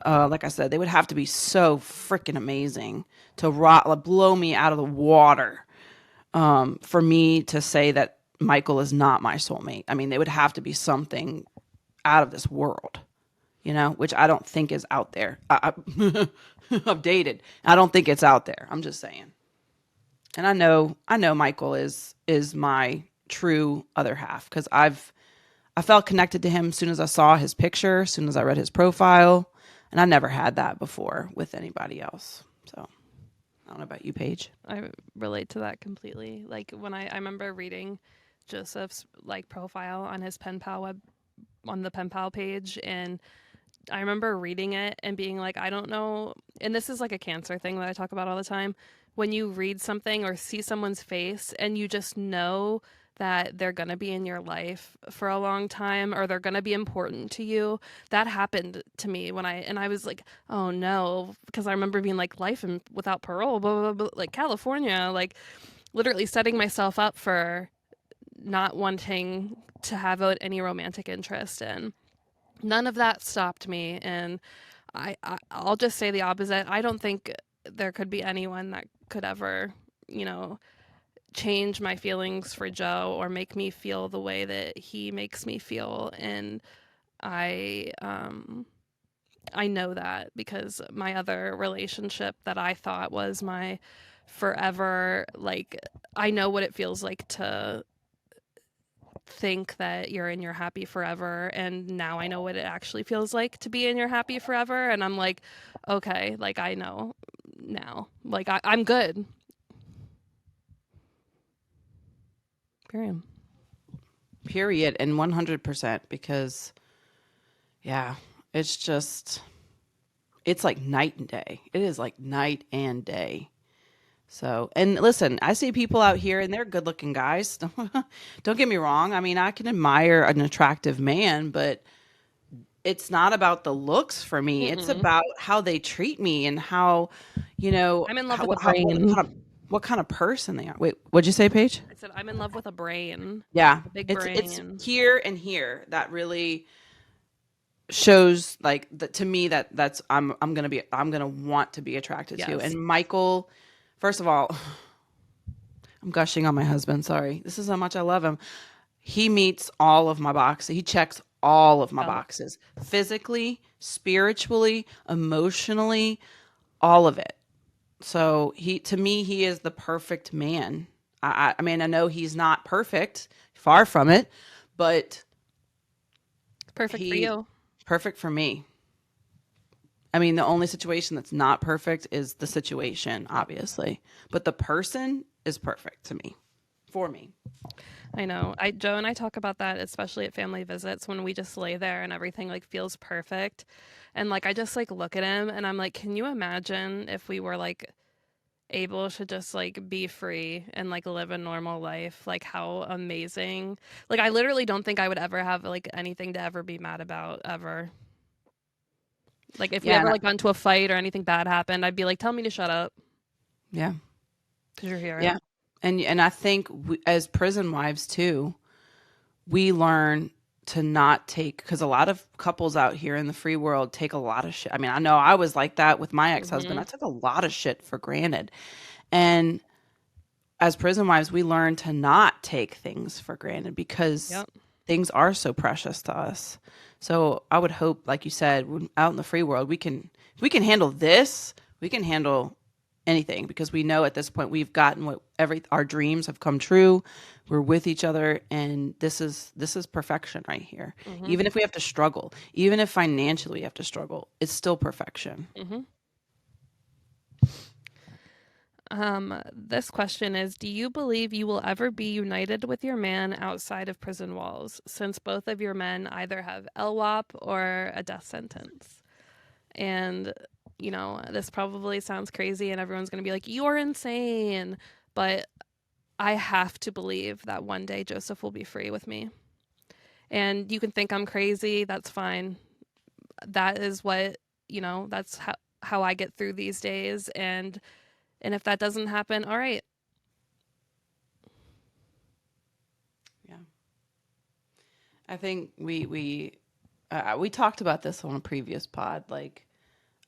like I said, they would have to be so freaking amazing to blow me out of the water, for me to say that Michael is not my soulmate. I mean, they would have to be something out of this world, which I don't think is out there. Updated. I don't think it's out there. I'm just saying. And I know Michael is my true other half, because I felt connected to him as soon as I saw his picture, as soon as I read his profile, and I never had that before with anybody else. So I don't know about you, Paige. I relate to that completely. Like when I remember reading Joseph's like profile on his pen pal on the pen pal page, and I remember reading it and being like, I don't know. And this is like a cancer thing that I talk about all the time. When you read something or see someone's face and you just know that they're going to be in your life for a long time, or they're going to be important to you. That happened to me and I was like, oh no, because I remember being like, life without parole, blah, blah, blah, like California, like literally setting myself up for not wanting to have any romantic interest. And none of that stopped me. And I'll just say the opposite. I don't think there could be anyone that could ever, you know, change my feelings for Joe or make me feel the way that he makes me feel. And I I know that because my other relationship that I thought was my forever, like I know what it feels like to think that you're in your happy forever, and now I know what it actually feels like to be in your happy forever. And I'm like, okay, like I know now, like I'm good. Period. Period. And 100%, because yeah, it's just, it's like night and day. It is like night and day. So, and listen, I see people out here and they're good looking guys. Don't get me wrong. I mean, I can admire an attractive man, but it's not about the looks for me. It's Mm-mm. about how they treat me and how, I'm in love how, with a how brain. what kind of person they are. Wait, what'd you say, Paige? I said I'm in love with a brain, Yeah. a big It's brain. here and here that really shows like that to me, that's I'm gonna want to be attracted to. Yes. And Michael, first of all, I'm gushing on my husband. Sorry. This is how much I love him. He meets all of my boxes. He checks all of my Felt. boxes, physically, spiritually, emotionally, all of it. So to me, he is the perfect man. I mean, I know he's not perfect, far from it, but Perfect for he's you. perfect for me. I mean, the only situation that's not perfect is the situation, Yep. obviously, but the person is perfect to me, for me. I know. Joe and I talk about that, especially at family visits when we just lay there and everything like feels perfect. And like I just like look at him and I'm like, can you imagine if we were like able to just like be free and like live a normal life? Like how amazing. Like I literally don't think I would ever have like anything to ever be mad about ever. Like if we Yeah, ever like got into a fight or anything bad happened, I'd be like, tell me to shut up yeah, because you're here. yeah. And I think as prison wives too, we learn to not take, because a lot of couples out here in the free world take a lot of shit. I mean, I know I was like that with my ex-husband. Mm-hmm. I took a lot of shit for granted. And as prison wives, we learn to not take things for granted because Yep. things are so precious to us. So I would hope, like you said, out in the free world, if we can handle this, we can handle anything, because we know at this point we've gotten what our dreams have come true. We're with each other, and this is perfection right here. Mm-hmm. Even if we have to struggle, even if financially we have to struggle, it's still perfection. Mm-hmm. This question is, do you believe you will ever be united with your man outside of prison walls, since both of your men either have LWOP or a death sentence? And, this probably sounds crazy and everyone's going to be like, you're insane. But I have to believe that one day Joseph will be free with me. And you can think I'm crazy. That's fine. That is what, that's how I get through these days. And if that doesn't happen, all right. Yeah. I think we talked about this on a previous pod. Like,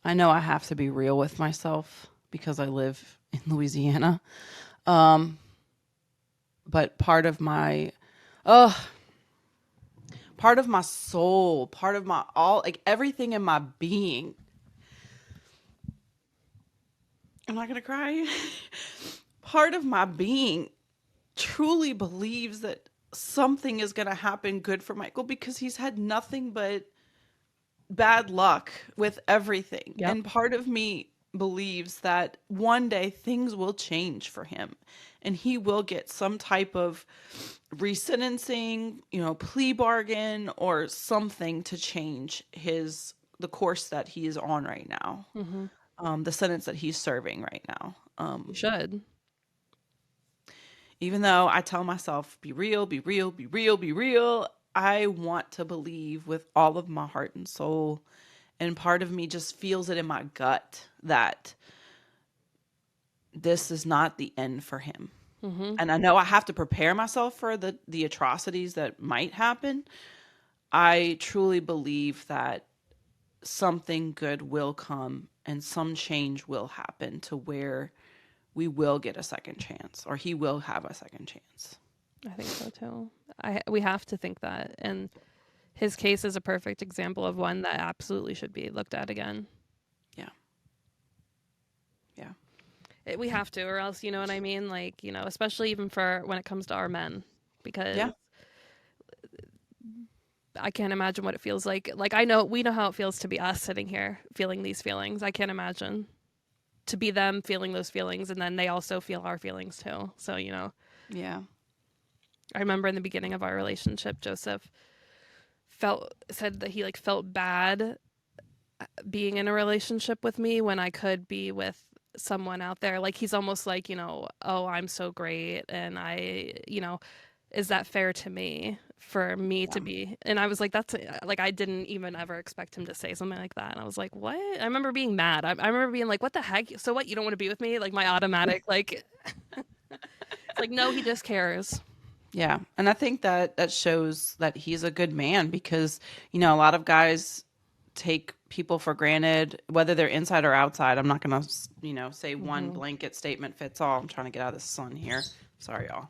I know I have to be real with myself because I live in Louisiana. But part of my soul, part of my like everything in my being. I'm not going to cry. Part of my being truly believes that something is going to happen good for Michael because he's had nothing but bad luck with everything. Yep. And part of me believes that one day things will change for him and he will get some type of resentencing, plea bargain or something to change the course that he is on right now. Mm-hmm. The sentence that he's serving right now. You should. Even though I tell myself, be real, be real, be real, be real, I want to believe with all of my heart and soul. And part of me just feels it in my gut that this is not the end for him. Mm-hmm. And I know I have to prepare myself for the atrocities that might happen. I truly believe that something good will come and some change will happen to where we will get a second chance or he will have a second chance. I think so too. We have to think that. And his case is a perfect example of one that absolutely should be looked at again. Yeah. Yeah. We have to, or else, you know what I mean? Like, especially even for when it comes to our men, because I can't imagine what it feels like. Like, we know how it feels to be us sitting here feeling these feelings. I can't imagine to be them feeling those feelings, and then they also feel our feelings too. So, Yeah. I remember in the beginning of our relationship, Joseph said that he felt bad being in a relationship with me when I could be with someone out there. Like, he's almost like, oh, I'm so great, and is that fair to me for me to be? And I was like, that's like, I didn't even ever expect him to say something like that. And I was like, what? I remember being mad. I remember being like, what the heck? So what? You don't want to be with me? Like, my automatic, like, it's like, no, he just cares. Yeah. And I think that shows that he's a good man because, a lot of guys take people for granted, whether they're inside or outside. I'm not going to, say one blanket statement fits all. I'm trying to get out of the sun here. Sorry, y'all.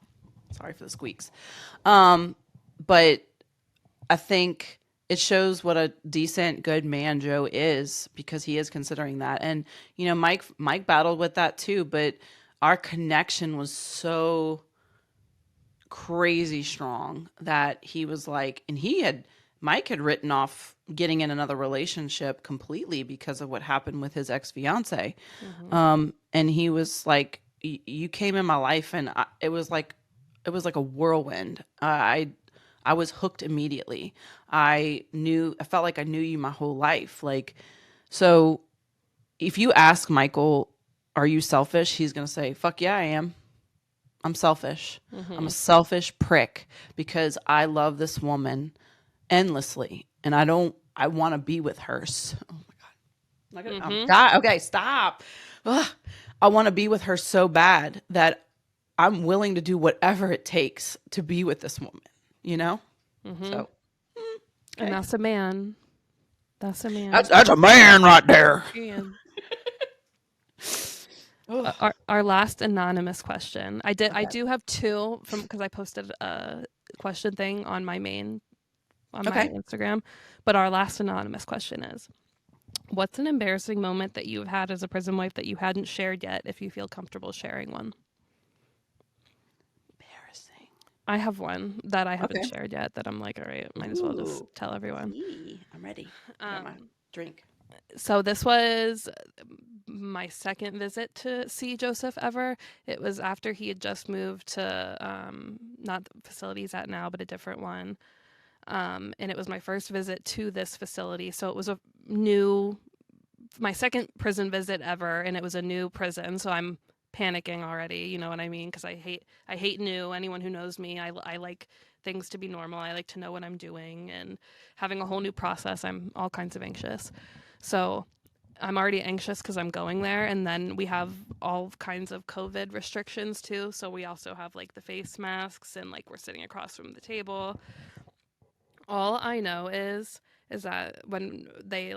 Sorry for the squeaks. But I think it shows what a decent, good man Joe is because he is considering that. And, Mike battled with that too, but our connection was so crazy strong that he was like, and Mike had written off getting in another relationship completely because of what happened with his ex-fiance. Mm-hmm. And he was like, you came in my life and it was like a whirlwind. I was hooked immediately. I felt like I knew you my whole life. Like, so if you ask Michael, are you selfish? He's going to say, fuck yeah, I am. I'm selfish. Mm-hmm. I'm a selfish prick because I love this woman endlessly and I want to be with her. So, oh my God. Mm-hmm. Okay, stop. Ugh. I want to be with her so bad that I'm willing to do whatever it takes to be with this woman, Mm-hmm. So, okay. And that's a man. That's a man. That's a man right there. Our last anonymous question. I do have two because I posted a question thing on my my Instagram. But our last anonymous question is, what's an embarrassing moment that you've had as a prison wife that you hadn't shared yet, if you feel comfortable sharing one? Embarrassing. I have one that I haven't shared yet that I'm like, all right, might as well just tell everyone. I'm ready. Got my drink. So this was my second visit to see Joseph ever. It was after he had just moved to not the facility he's at now, but a different one. And it was my first visit to this facility. So it was my second prison visit ever, and it was a new prison. So I'm panicking already, you know what I mean? Because I hate new. Anyone who knows me, I like things to be normal. I like to know what I'm doing, and having a whole new process, I'm all kinds of anxious. So I'm already anxious because I'm going there, and then we have all kinds of COVID restrictions too. So we also have like the face masks, and like we're sitting across from the table. All I know is that when they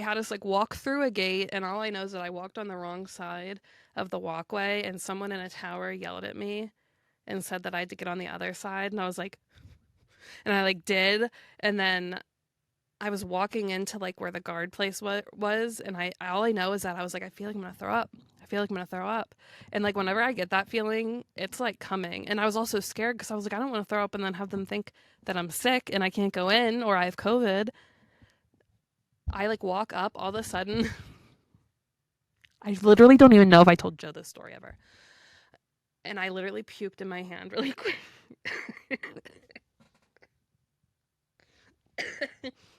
had us like walk through a gate, and all I know is that I walked on the wrong side of the walkway, and someone in a tower yelled at me and said that I had to get on the other side, and I was like, and I like did, and then I was walking into like where the guard place was, and I all I know is that I was like, I feel like I'm gonna throw up. I feel like I'm gonna throw up, and like whenever I get that feeling, it's like coming, and I was also scared because I was like, I don't want to throw up and then have them think that I'm sick and I can't go in or I have COVID. I like walk up all of a sudden. I literally don't even know if I told Joe this story ever, and I literally puked in my hand really quick.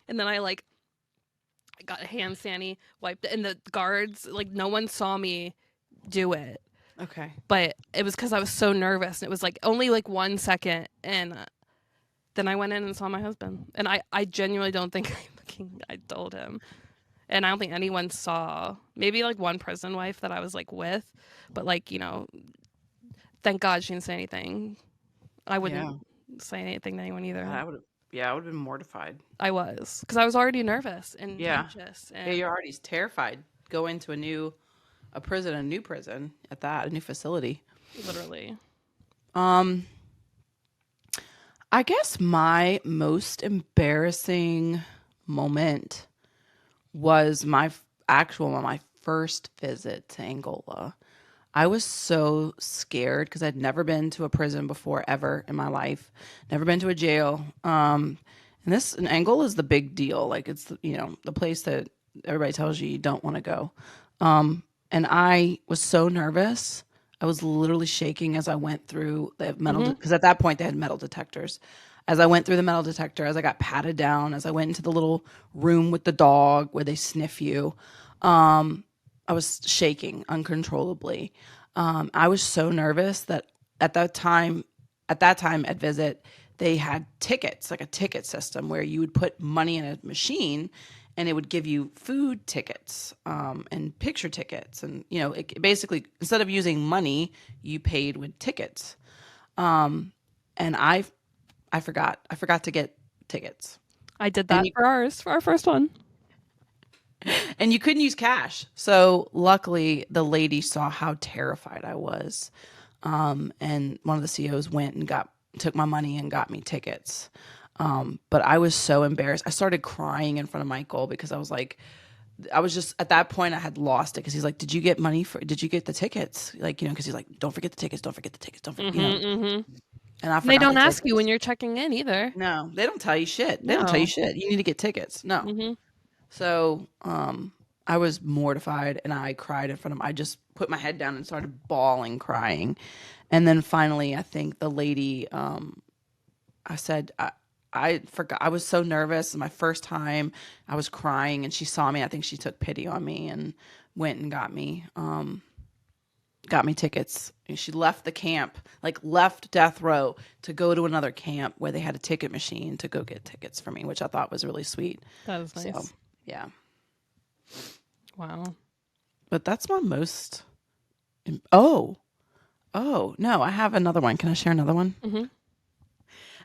And then I like got a hand sanny, wiped it, and the guards, like, no one saw me do it. Okay. But it was because I was so nervous, and it was like only like 1 second, and then I went in and saw my husband, and I genuinely don't think I told him, and I don't think anyone saw. Maybe like one prison wife that I was like with, but like, you know, thank God she didn't say anything. I wouldn't say anything to anyone either. I would have. Yeah, I would have been mortified. I was, because I was already nervous and anxious. Yeah, you're already terrified. Go into a new prison at that, a new facility. Literally. I guess my most embarrassing moment was my first visit to Angola. I was so scared because I'd never been to a prison before ever in my life, never been to a jail. And Angola is the big deal. Like it's, the place that everybody tells you don't want to go. And I was so nervous. I was literally shaking as I went through the metal, because at that point they had metal detectors. As I went through the metal detector, as I got patted down, as I went into the little room with the dog where they sniff you, I was shaking uncontrollably. I was so nervous that at that time at Visit, they had tickets, like a ticket system where you would put money in a machine and it would give you food tickets and picture tickets. And, it basically, instead of using money, you paid with tickets. And I forgot to get tickets. I did that for our first one. And you couldn't use cash. So luckily the lady saw how terrified I was. And one of the COs went and took my money and got me tickets. But I was so embarrassed. I started crying in front of Michael because I was just at that point I had lost it, because he's like, did you get the tickets? Like, because he's like, don't forget the tickets. Don't forget the tickets. Don't forget, And I forgot they don't ask you when you're checking in either. No, they don't tell you shit. They don't tell you shit. You need to get tickets. No. So, I was mortified and I cried in front of him. I just put my head down and started bawling, crying. And then finally, I think the lady, I said, I forgot. I was so nervous. My first time I was crying and she saw me. I think she took pity on me and went and got me tickets. And she left the camp, like left death row to go to another camp where they had a ticket machine to go get tickets for me, which I thought was really sweet. That is nice. So, yeah. Wow. But that's my most. Oh, no, I have another one. Can I share another one? Mm-hmm.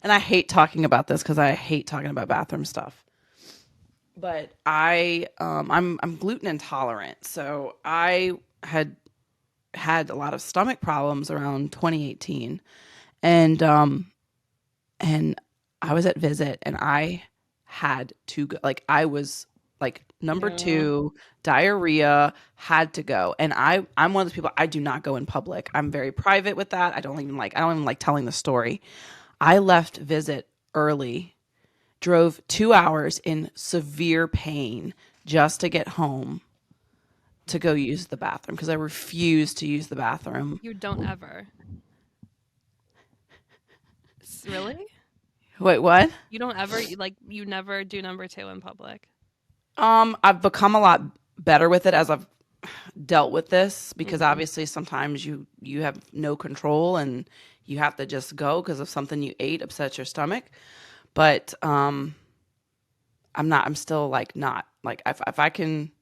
And I hate talking about this because I hate talking about bathroom stuff. But I'm gluten intolerant, so I had a lot of stomach problems around 2018, and I was at Visit, and I had to go. Like, I was like number 2, diarrhea, had to go. And I'm one of those people, I do not go in public. I'm very private with that. I don't even like telling the story. I left Visit early, drove 2 hours in severe pain just to get home to go use the bathroom because I refuse to use the bathroom. You don't ever. Really? Wait, what? You don't ever like you never do number two in public. I've become a lot better with it as I've dealt with this because Mm-hmm. obviously sometimes you have no control and you have to just go because of something you ate upsets your stomach. But I'm still like not like if I can.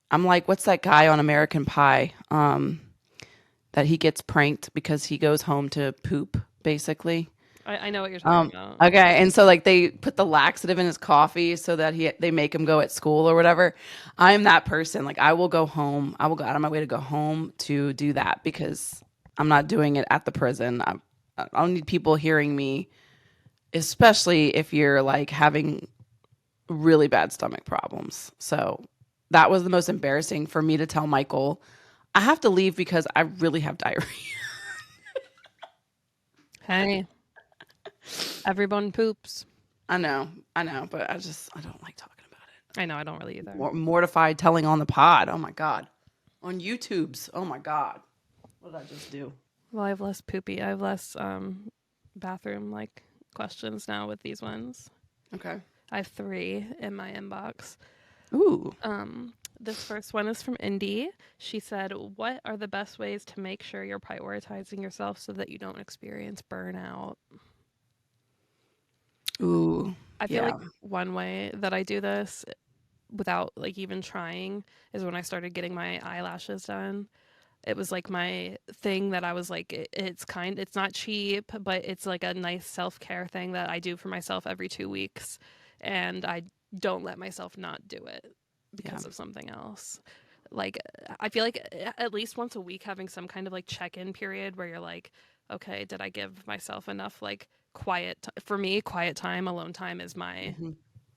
I'm like, what's that guy on American Pie? That he gets pranked because he goes home to poop, basically. I know what you're talking about. Okay, and so like they put the laxative in his coffee so that they make him go at school or whatever. I'm that person. Like I will go home. I will go out of my way to go home to do that because I'm not doing it at the prison. I don't need people hearing me, especially if you're like having really bad stomach problems. So that was the most embarrassing for me to tell Michael, I have to leave because I really have diarrhea. Hey, everyone poops. I know, but I don't like talking about it. I know, I don't really either. Mortified telling on the pod. Oh my God. On YouTube's. Oh my God. What did I just do? Well, I have less poopy. I have less bathroom like questions now with these ones. Okay. I have 3 in my inbox. Ooh. This first one is from Indy. She said, "What are the best ways to make sure you're prioritizing yourself so that you don't experience burnout?" Ooh. I feel like one way that I do this without like even trying is when I started getting my eyelashes done. It was like my thing that I was like, it's not cheap, but it's like a nice self-care thing that I do for myself every 2 weeks. And I don't let myself not do it because of something else. Like, I feel like at least once a week having some kind of like check-in period where you're like, okay, did I give myself enough like for me, quiet time, alone time is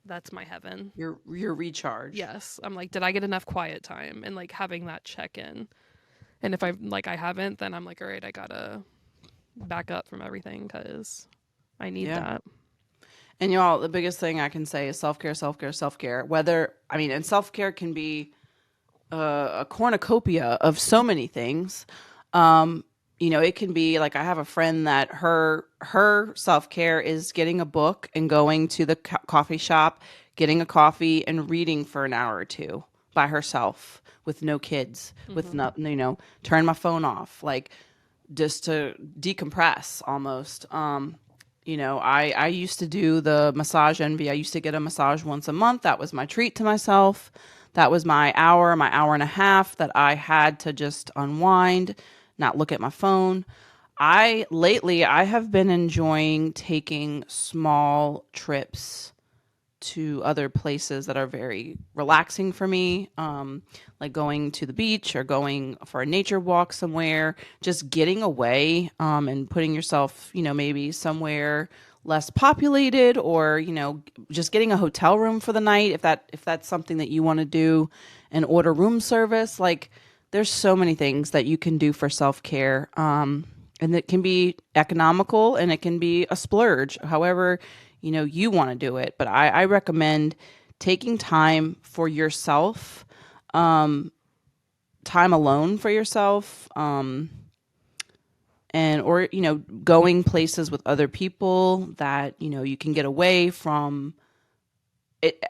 that's my heaven. Your recharge. Yes. I'm like, did I get enough quiet time? And like having that check-in. And if I haven't, then I'm like, all right, I gotta back up from everything because I need that. And y'all, the biggest thing I can say is self-care, self-care, self-care. And self-care can be a cornucopia of so many things. It can be like I have a friend that her self-care is getting a book and going to the coffee shop, getting a coffee and reading for an hour or two by herself with no kids, with no, turn my phone off, like just to decompress almost. I used to do the massage envy. I used to get a massage once a month. That was my treat to myself. That was my hour and a half that I had to just unwind, not look at my phone. Lately I have been enjoying taking small trips to other places that are very relaxing for me, like going to the beach or going for a nature walk somewhere, just getting away and putting yourself, maybe somewhere less populated or, just getting a hotel room for the night if that's something that you want to do and order room service. Like there's so many things that you can do for self-care. And it can be economical and it can be a splurge, however you want to do it. But I recommend taking time for yourself, time alone for yourself, or going places with other people that you can get away from it.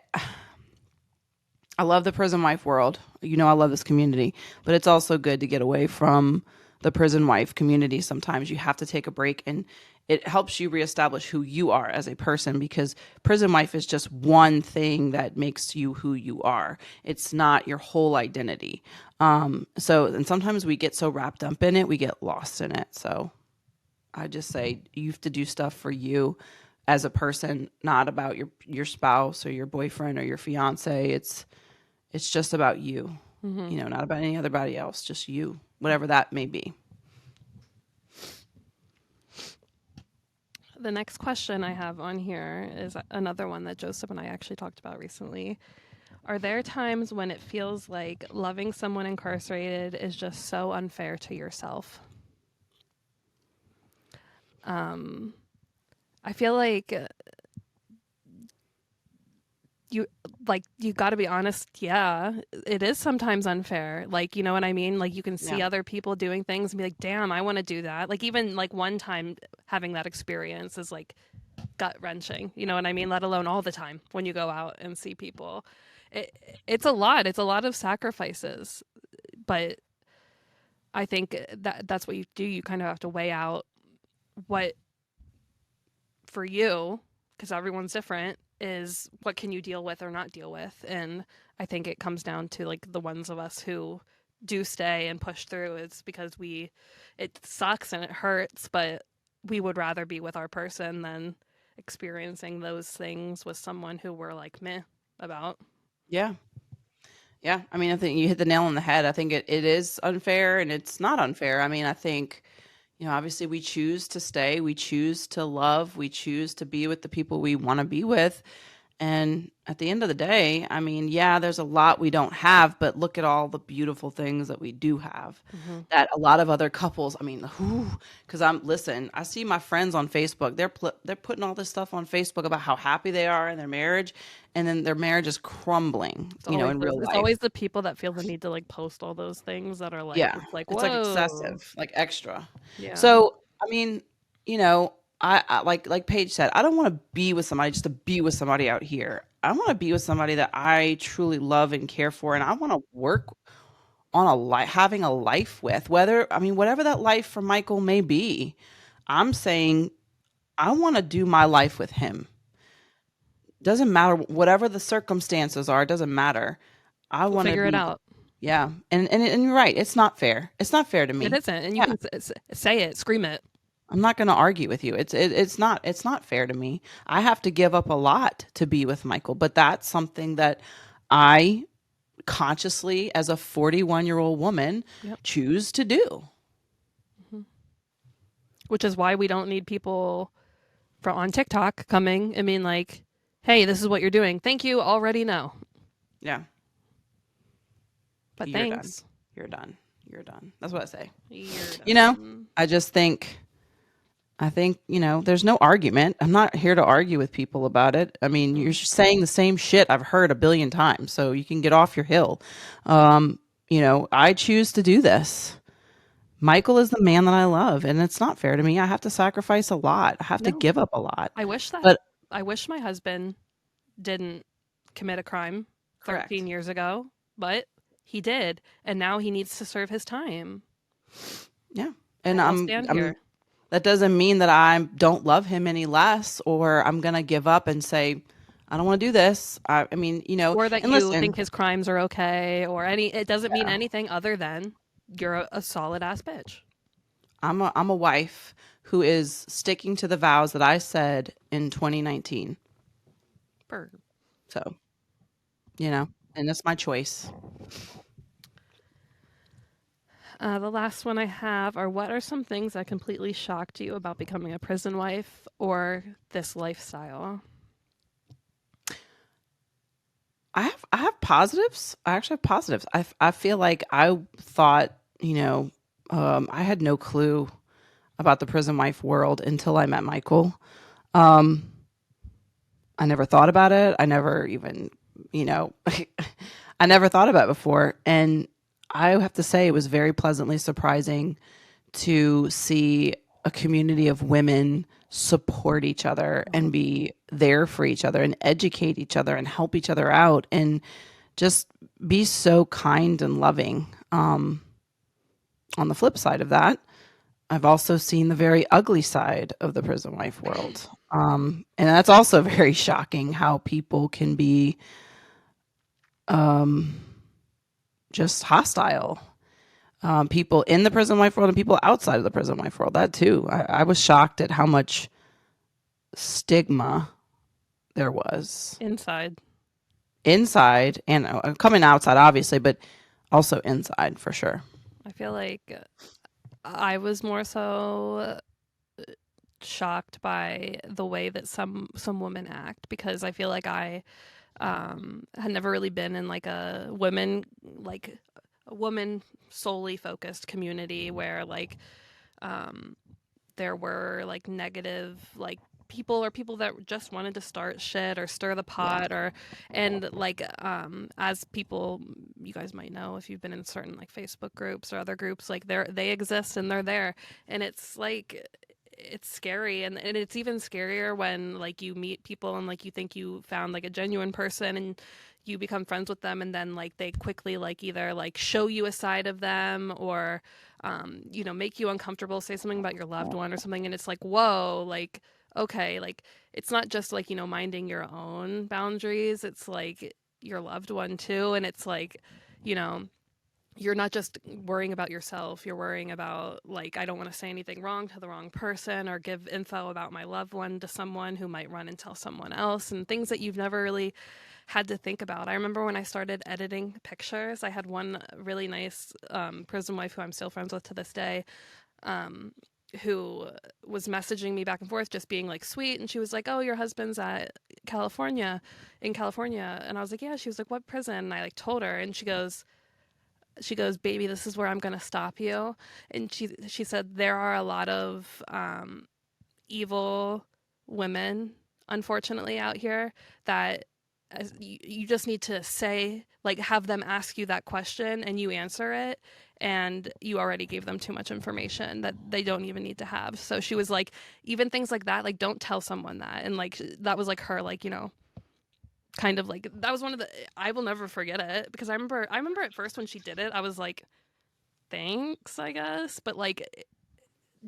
I love the prison wife world. I love this community, but it's also good to get away from the prison wife community. Sometimes you have to take a break, and it helps you reestablish who you are as a person, because prison wife is just one thing that makes you who you are. It's not your whole identity. And sometimes we get so wrapped up in it, we get lost in it. So I just say you have to do stuff for you as a person, not about your spouse or your boyfriend or your fiance. It's just about you, not about anybody else, just you, whatever that may be. The next question I have on here is another one that Joseph and I actually talked about recently. Are there times when it feels like loving someone incarcerated is just so unfair to yourself? I feel like you you got to be honest. Yeah, it is sometimes unfair. Like, you know what I mean? Like, you can see Yeah. other people doing things and be like, damn, I want to do that. Like, even like one time having that experience is like gut wrenching. You know what I mean? Let alone all the time when you go out and see people. It, it's a lot. It's a lot of sacrifices. But I think that's what you do. You kind of have to weigh out what for you, because everyone's different, is what can you deal with or not deal with. And I think it comes down to like the ones of us who do stay and push through is because it sucks and it hurts, but we would rather be with our person than experiencing those things with someone who we're like meh about. Yeah. Yeah. I mean, I think you hit the nail on the head. I think it is unfair and it's not unfair. I mean, I think, obviously we choose to stay, we choose to love, we choose to be with the people we want to be with. And at the end of the day, I mean, yeah, there's a lot we don't have, but look at all the beautiful things that we do have Mm-hmm. that a lot of other couples, I mean, because listen, I see my friends on Facebook, they're putting all this stuff on Facebook about how happy they are in their marriage, and then their marriage is crumbling, in real It's life. always the people that feel the need to like post all those things that are like Yeah, it's like it's like whoa. excessive, like extra. Yeah. So, I mean, you know, I like Paige said, I don't want to be with somebody just to be with somebody out here. I want to be with somebody that I truly love and care for, and I want to work on having a life with. Whatever that life for Michael may be, I'm saying I want to do my life with him. Doesn't matter whatever the circumstances are. It doesn't matter. I We'll want to figure it be. out. Yeah, and you're right. It's not fair. It's not fair to It me. isn't, and you Yeah, can say it, scream it. I'm not going to argue with you. It's not fair to me. I have to give up a lot to be with Michael, but that's something that I consciously, as a 41-year-old woman, Yep. choose to do. Hmm. Which is why we don't need people from on TikTok coming and being like, "Hey, this is what you're doing. Thank you. Already know, Yeah, but you're done. thanks. You're done. You're done. That's what I say. You're You know, done." I just think there's no argument. I'm not here to argue with people about it. I mean, you're Mm-mm. saying the same shit I've heard a billion times, so you can get off your hill. I choose to do this. Michael is the man that I love, and it's not fair to me. I have to sacrifice a lot. I have to No, give up a lot. I wish that. But I wish my husband didn't commit a crime correct. 13 years ago, but he did, and now he needs to serve his time. Yeah. And And I'll stand I'm here. that doesn't mean that I don't love him any less or I'm going to give up and say I don't want to do this. I mean, Or that and you listen, think his crimes are okay, or it doesn't mean yeah, anything other than you're a solid ass bitch. I'm a wife who is sticking to the vows that I said in 2019. Burr. So, and that's my choice. The last one I have are what are some things that completely shocked you about becoming a prison wife or this lifestyle? I have positives. I actually have positives. I feel like I thought, I had no clue about the prison wife world until I met Michael. Um, I never thought about it. I never even, I never thought about it before. And I have to say, it was very pleasantly surprising to see a community of women support each other and Mhm. be there for each other and educate each other and help each other out and just be so kind and loving. On the flip side of that, I've also seen the very ugly side of the prison wife world. And that's also very shocking how people can be um, just hostile. People in the prison life world and people outside of the prison life world. That too. I was shocked at how much stigma there was Inside. inside and coming outside, obviously, but also inside for sure. I feel like I was more so shocked by the way that some women act because I feel like I had never really been in like a woman solely focused community where like um, there were like negative like people or people that just wanted to start shit or stir the pot or and like as people you guys might know if you've been in certain like Facebook groups or other groups like they exist and they're there and it's like it's scary and it's even scarier when like you meet people and like you think you found like a genuine person and you become friends with them and then like they quickly like either like show you a side of them or you know make you uncomfortable, say something about your loved one or something and it's like whoa like okay like it's not just like you know minding your own boundaries, it's like your loved one too and it's like you know you're not just worrying about yourself, you're worrying about like I don't want to say anything wrong to the wrong person or give info about my loved one to someone who might run and tell someone else and things that you've never really had to think about. I remember when I started editing pictures, I had one really nice prison wife who I'm still friends with to this day, who was messaging me back and forth just being like sweet and she was like, oh, your husband's at California in California and I was like yeah, she was like what prison and I like told her and she goes, baby, this is where I'm going to stop you. And she said, there are a lot of evil women, unfortunately, out here that you just need to say, like, have them ask you that question and you answer it. And you already gave them too much information that they don't even need to have. So she was like, even things like that, like, don't tell someone that. And, like, that was, like, her, like, you know, kind of like that was one of the I will never forget it because I remember at first when she did it I was like thanks I guess but like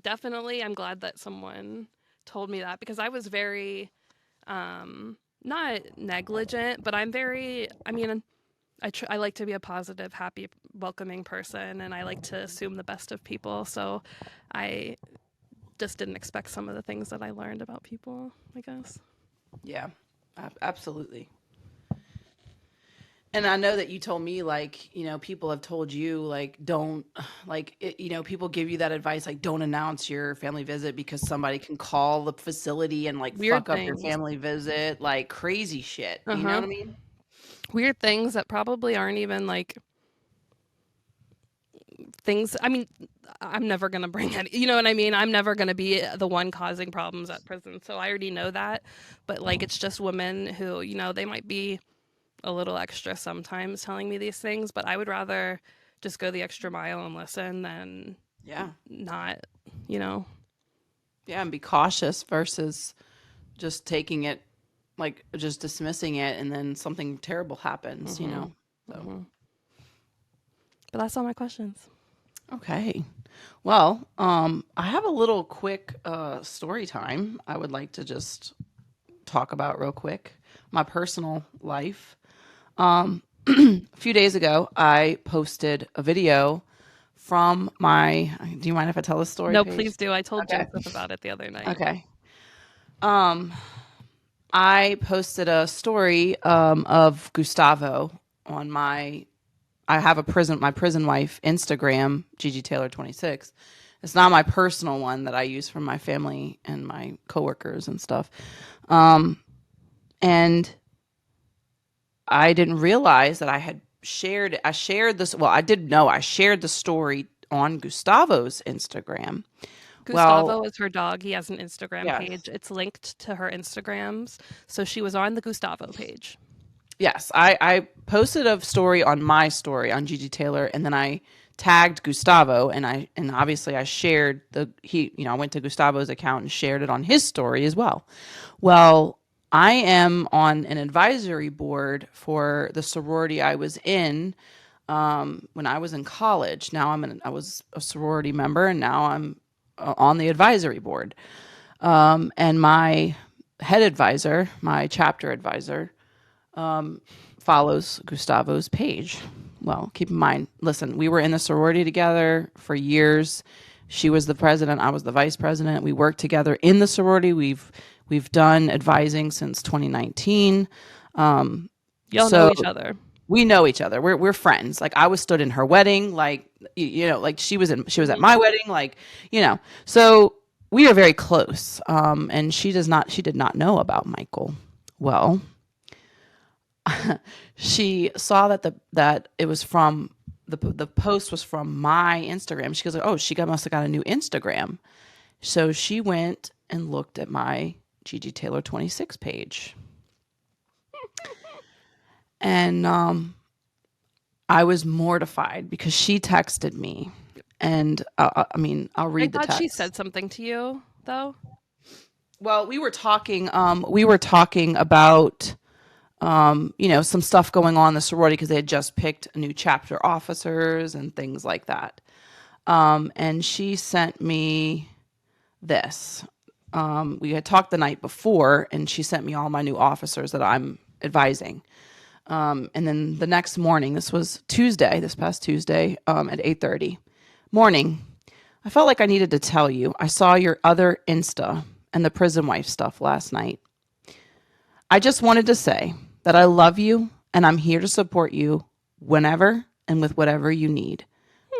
definitely I'm glad that someone told me that because I was very not negligent but I'm very I mean I like to be a positive happy welcoming person and I like to assume the best of people so I just didn't expect some of the things that I learned about people I guess. Yeah, absolutely. And I know that you told me, like, you know, people have told you, like, don't, like, you know, people give you that advice, like, don't announce your family visit because somebody can call the facility and, like, Weird fuck up your things. family visit, like, crazy shit. You know Uh-huh. what I mean? Weird things that probably aren't even like things. I mean, I'm never going to bring any, you know what I mean? I'm never going to be the one causing problems at prison. So I already know that. But like, it's just women who, you know, they might be a little extra sometimes telling me these things, but I would rather just go the extra mile and listen than Yeah. not, you know? Yeah. And be cautious versus just taking it, like, just dismissing it and then something terrible happens, you know? So, But that's all my questions. okay. Well, I have a little quick story time I would like to just talk about real quick. My personal life. A few days ago, I posted a video from my. Do you mind if I tell this story, No, Paige? please do. I told Okay. Joseph about it the other night. Okay. Um, I posted a story of Gustavo on my. I have my prison wife Instagram, Gigi Taylor 26. It's not my personal one that I use for my family and my coworkers and stuff. And I didn't realize that I shared this. Well, I did know I shared the story on Gustavo's Instagram. Well, Gustavo is her dog. He has an Instagram yes. page. It's linked to her Instagrams. So she was on the Gustavo page. Yes. I posted a story on my story on Gigi Taylor and then I tagged Gustavo and obviously I shared I went to Gustavo's account and shared it on his story as well. Well, I am on an advisory board for the sorority I was in when I was in college. Now I was a sorority member, and now I'm on the advisory board. And my head advisor, my chapter advisor, follows Gustavo's page. Well, keep in mind, listen, we were in the sorority together for years. She was the president, I was the vice president. We worked together in the sorority. We've done advising since 2019. Y'all know So each other. we know each other. We're friends. Like I was stood in her wedding, like you know, like she was at my wedding, like, you know. So we are very close. And she did not know about Michael. Well, she saw that it was from the post was from my Instagram. She goes like, "Oh, must have got a new Instagram." So she went and looked at my Gigi Taylor 26 page. And I was mortified because she texted me. And I mean, I'll read the text. I thought she said something to you, though. Well, we were talking about, some stuff going on in the sorority because they had just picked new chapter officers and things like that. And she sent me this. We had talked the night before, and she sent me all my new officers that I'm advising. And then the next morning, this was Tuesday, this past Tuesday, at 8:30 morning, I felt like I needed to tell you. I saw your other Insta and the prison wife stuff last night. I just wanted to say that I love you and I'm here to support you whenever and with whatever you need.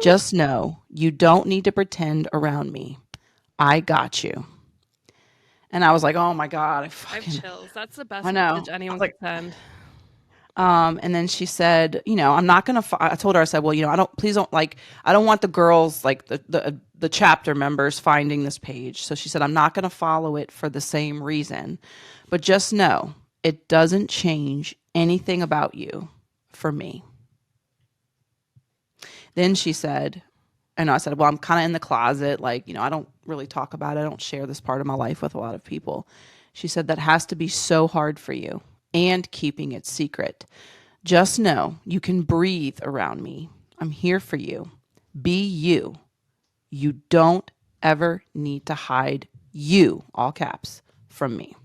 Just know you don't need to pretend around me. I got you. And I was like, oh my God. I have chills. That's the best message anyone could send. And then she said, I'm not going to, I told her, I said, well, I don't want the girls, like the chapter members finding this page. So she said, I'm not going to follow it for the same reason, but just know it doesn't change anything about you for me. Then she said, and I said, well, I'm kind of in the closet. Like, I don't really talk about it. I don't share this part of my life with a lot of people. She said, that has to be so hard for you. And keeping it secret. Just know you can breathe around me. I'm here for you. Be you. You don't ever need to hide you, all caps, from me.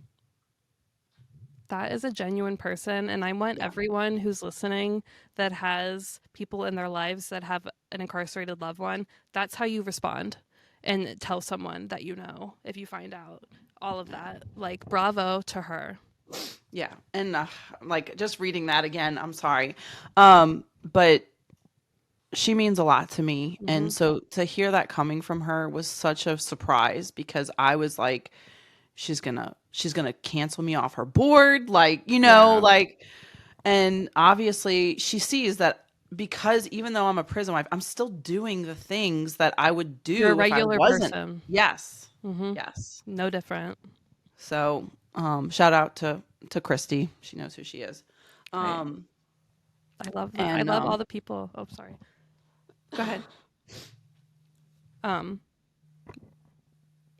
That is a genuine person. And I want everyone who's listening that has people in their lives that have an incarcerated loved one, that's how you respond and tell someone that if you find out all of that. Like, bravo to her. Yeah. And just reading that again, I'm sorry. But she means a lot to me. Mm-hmm. And so to hear that coming from her was such a surprise because I was like, she's gonna cancel me off her board. And obviously she sees that because even though I'm a prison wife, I'm still doing the things that I would do. You're a regular if I wasn't. Person. Yes. Mm-hmm. Yes. No different. So, shout out to Christy. She knows who she is. Right. I love that. And, I love all the people. Oh, sorry. Go ahead.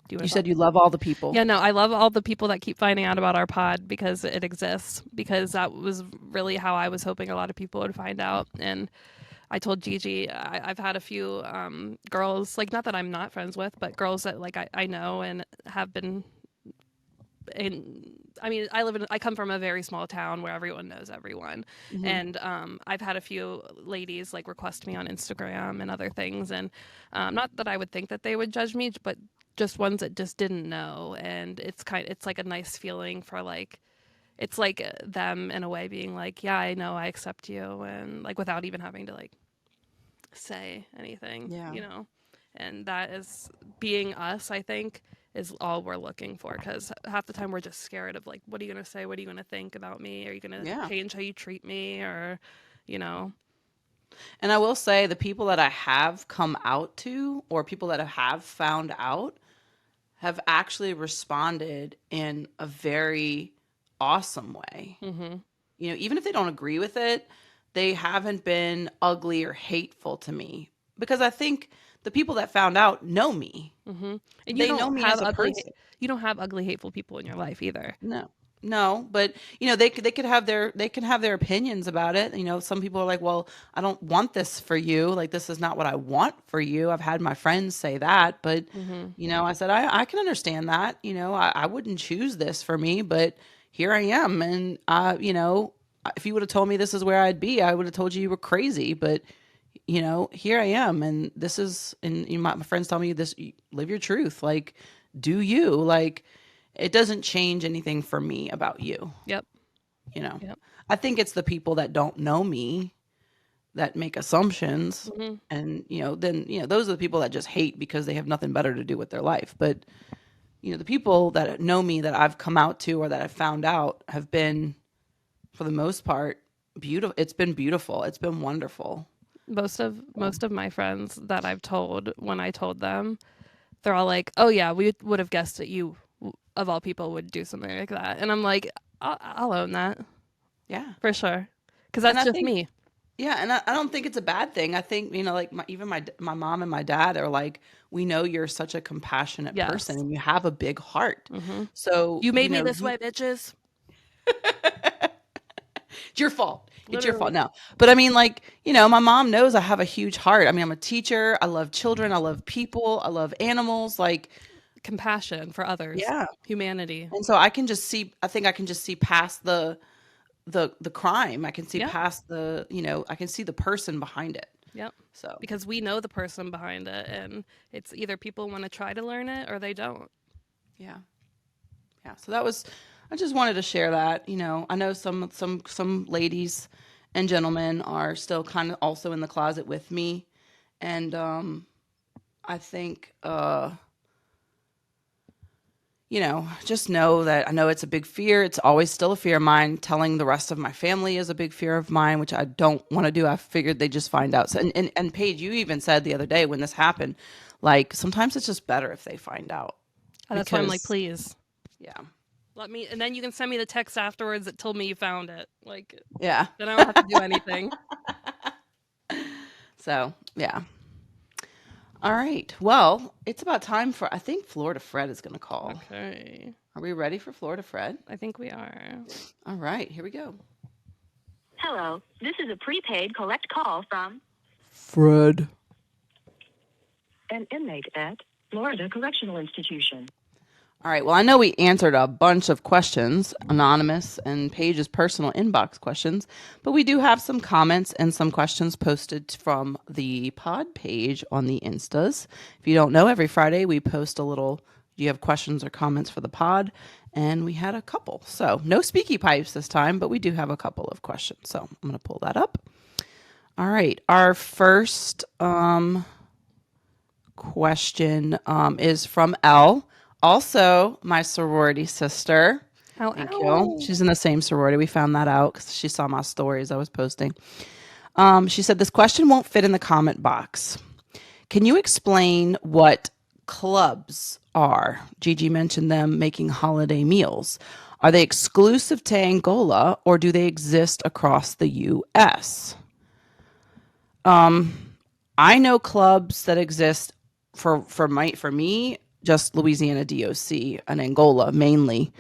You said you love all the people. Yeah, no, I love all the people that keep finding out about our pod because it exists. Because that was really how I was hoping a lot of people would find out. And I told Gigi, I've had a few girls, like, not that I'm not friends with, but girls that I know and have been. I come from a very small town where everyone knows everyone. Mm-hmm. And I've had a few ladies request me on Instagram and other things. And not that I would think that they would judge me, but just ones that just didn't know. And it's like a nice feeling for it's like them in a way being like, yeah, I know, I accept you. And without even having to say anything, and that is being us, I think, is all we're looking for, because half the time we're just scared of what are you going to say? What are you going to think about me? Are you going to change how you treat me? Or, And I will say the people that I have come out to, or people that have found out, have actually responded in a very awesome way. Mm-hmm. Even if they don't agree with it, they haven't been ugly or hateful to me, because I think the people that found out know me. Mm-hmm. And they know me as a person. You don't have ugly, hateful people in your life either. No, but they can have their opinions about it. Some people are like, well, I don't want this for you. This is not what I want for you. I've had my friends say that, but I said, I can understand that. I wouldn't choose this for me, but here I am. And if you would have told me this is where I'd be, I would have told you were crazy, but here I am, and this is, and my friends tell me this, live your truth, do you, it doesn't change anything for me about you. Yep. Yep. I think it's the people that don't know me that make assumptions, and then those are the people that just hate because they have nothing better to do with their life. But the people that know me, that I've come out to or that I've found out, have been, for the most part, beautiful. It's been beautiful. It's been wonderful. Most of my friends that I've told, when I told them, they're all like, oh yeah, we would have guessed that you of all people would do something like that. And I'm like, I'll own that Yeah. for sure. Because And that's I just think, me. yeah, and I don't think it's a bad thing. I think, like even my mom and my dad are like, we know you're such a compassionate person Yes. and you have a big heart. Hmm. So, You made me this way, bitches. it's your fault. It's your fault Literally. now. But I mean, like, my mom knows I have a huge heart. I mean, I'm a teacher. I love children. I love people. I love animals. Like, Compassion for others, yeah. humanity. And so I think I can just see past the crime. I can see Yep. past I can see the person behind it. Yep. So, Because we know the person behind it, and it's either people want to try to learn it or they don't. yeah. Yeah. So I just wanted to share that. I know some ladies and gentlemen are still kind of also in the closet with me. And I think just know that I know it's a big fear. It's always still a fear of mine. Telling the rest of my family is a big fear of mine, which I don't want to do. I figured they just find out. So, and Paige, you even said the other day when this happened, like sometimes it's just better if they find out And that's why I'm like, because, please yeah, let me, and then you can send me the text afterwards that told me you found it. Like, yeah. then I don't have to do anything. So, yeah. All right. Well, it's about time for, I think Florida Fred is going to call. Okay. Are we ready for Florida Fred? I think we are. All right. Here we go. Hello, this is a prepaid collect call from Fred. an inmate at Florida Correctional Institution. All right. Well, I know we answered a bunch of questions, anonymous and Paige's personal inbox questions, but we do have some comments and some questions posted from the pod page on the Instas. If you don't know, every Friday we post a little, do you have questions or comments for the pod? And we had a couple. So no speaky pipes this time, but we do have a couple of questions. So I'm going to pull that up. All right. Our first question is from Elle. Also, my sorority sister. Ow, Thank ow. you. She's in the same sorority. We found that out because she saw my stories I was posting. She said, this question won't fit in the comment box. Can you explain what clubs are? Gigi mentioned them making holiday meals. Are they exclusive to Angola or do they exist across the U.S.? I know clubs that exist for me, just Louisiana DOC and Angola mainly.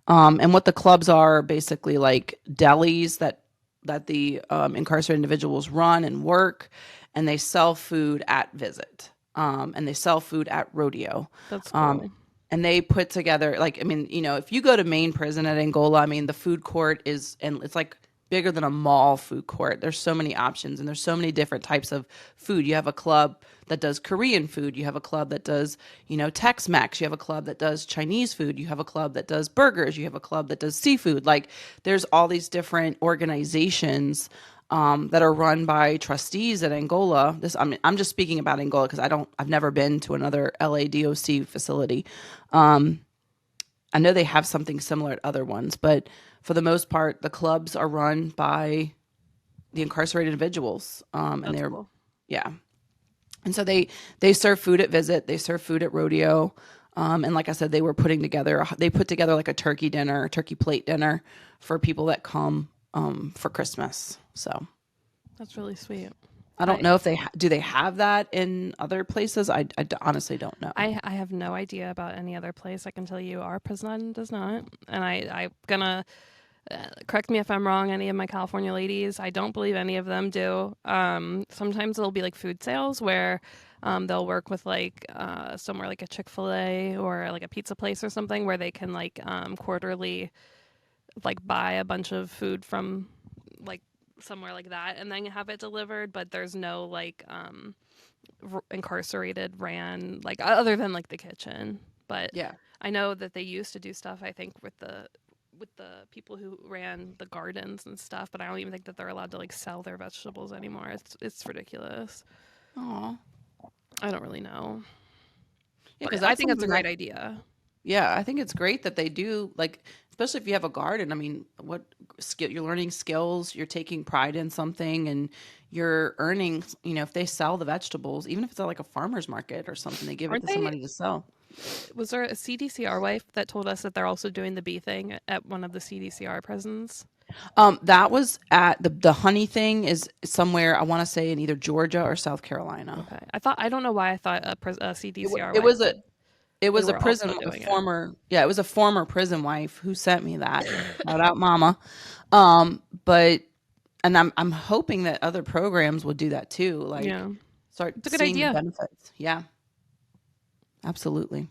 And what the clubs are basically like delis that the incarcerated individuals run and work, and they sell food at Visit, and they sell food at Rodeo. That's cool. And they put together, like, I mean, if you go to main prison at Angola, I mean, the food court and it's like bigger than a mall food court. There's so many options and there's so many different types of food. You have a club that does Korean food. You have a club that does, Tex-Mex. You have a club that does Chinese food. You have a club that does burgers. You have a club that does seafood. Like, there's all these different organizations that are run by trustees at Angola. I'm just speaking about Angola because I've never been to another LADOC facility. I know they have something similar at other ones, but for the most part, the clubs are run by the incarcerated individuals. And That's they're, cool. yeah. And so they serve food at Visit, they serve food at Rodeo. And like I said, they put together like a turkey plate dinner for people that come for Christmas. So That's really sweet. I don't know if do they have that in other places? I honestly don't know. I have no idea about any other place. I can tell you our prison does not. And I'm gonna correct me if I'm wrong, any of my California ladies. I don't believe any of them do. Sometimes there'll be like food sales where they'll work with like somewhere like a Chick-fil-A or like a pizza place or something where they can like quarterly like buy a bunch of food from like somewhere like that and then have it delivered, but there's no like incarcerated ran like other than like the kitchen. But Yeah. I know that they used to do stuff, I think, with the people who ran the gardens and stuff, but I don't even think that they're allowed to like sell their vegetables anymore. It's ridiculous. Aw. I don't really know. Yeah, But because I think that's a great idea. Yeah, I think it's great that they do, like, especially if you have a garden. I mean, what skill you're learning skills, you're taking pride in something, and you're earning. If they sell the vegetables, even if it's at like a farmer's market or something, they give it Aren't to they somebody to sell. Was there a CDCR wife that told us that they're also doing the bee thing at one of the CDCR prisons? That was at the honey thing is somewhere, I want to say in either Georgia or South Carolina. Okay. I don't know why I thought a CDCR It wife was a that it they was a were also prison, a doing it. former, yeah, it was a former prison wife who sent me that. Shout out, mama. But and I'm hoping that other programs will do that too. Like Yeah. start It's a good seeing the idea. benefits. Yeah, absolutely.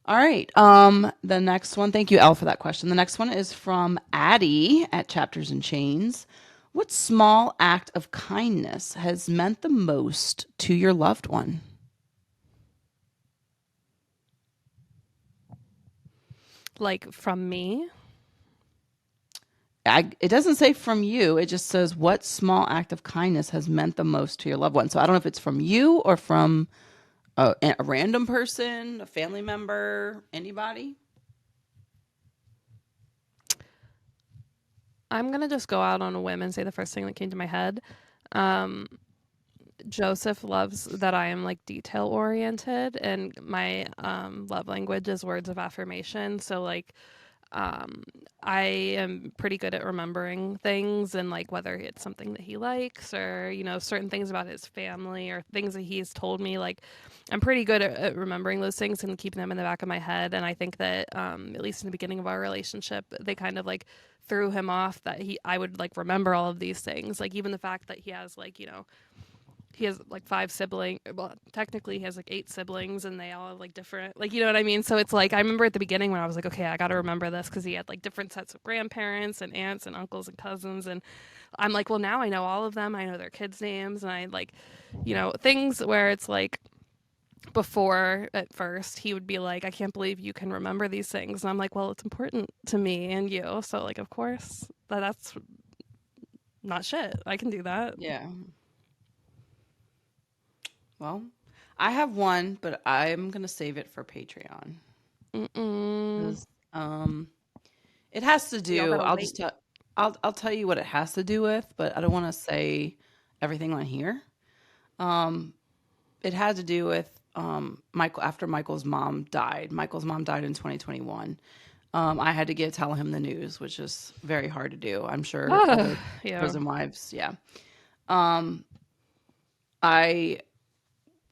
All right. The next one, thank you, Elle, for that question. The next one is from Addie at Chapters and Chains. What small act of kindness has meant the most to your loved one? Like from me? It doesn't say from you. It just says what small act of kindness has meant the most to your loved one. So I don't know if it's from you or from a random person, a family member, anybody. I'm going to just go out on a whim and say the first thing that came to my head. Joseph loves that I am like detail oriented, and my love language is words of affirmation. So like I am pretty good at remembering things, and like whether it's something that he likes or, you know, certain things about his family or things that he's told me, like I'm pretty good at remembering those things and keeping them in the back of my head. And I think that at least in the beginning of our relationship, they kind of like threw him off that I would like remember all of these things. Like even the fact that he has like, you know, he has like 5 siblings. Well, technically he has like 8 siblings, and they all have like different, like, you know what I mean? So it's like, I remember at the beginning when I was like, okay, I got to remember this, because he had like different sets of grandparents and aunts and uncles and cousins. And I'm like, well, now I know all of them. I know their kids' names. And I like, you know, things where it's like, before at first he would be like, I can't believe you can remember these things. And I'm like, well, it's important to me and you. So like, of course, that's not shit. I can do that. Yeah. Well, I have one, but I'm gonna save it for Patreon. Mm-mm. 'Cause, it has to Y'all do. gotta I'll wait. just tell. I'll tell you what it has to do with, but I don't want to say everything on here. It had to do with Michael after Michael's mom died. Michael's mom died in 2021. I had to tell him the news, which is very hard to do. I'm sure other Yeah. prison wives, yeah. I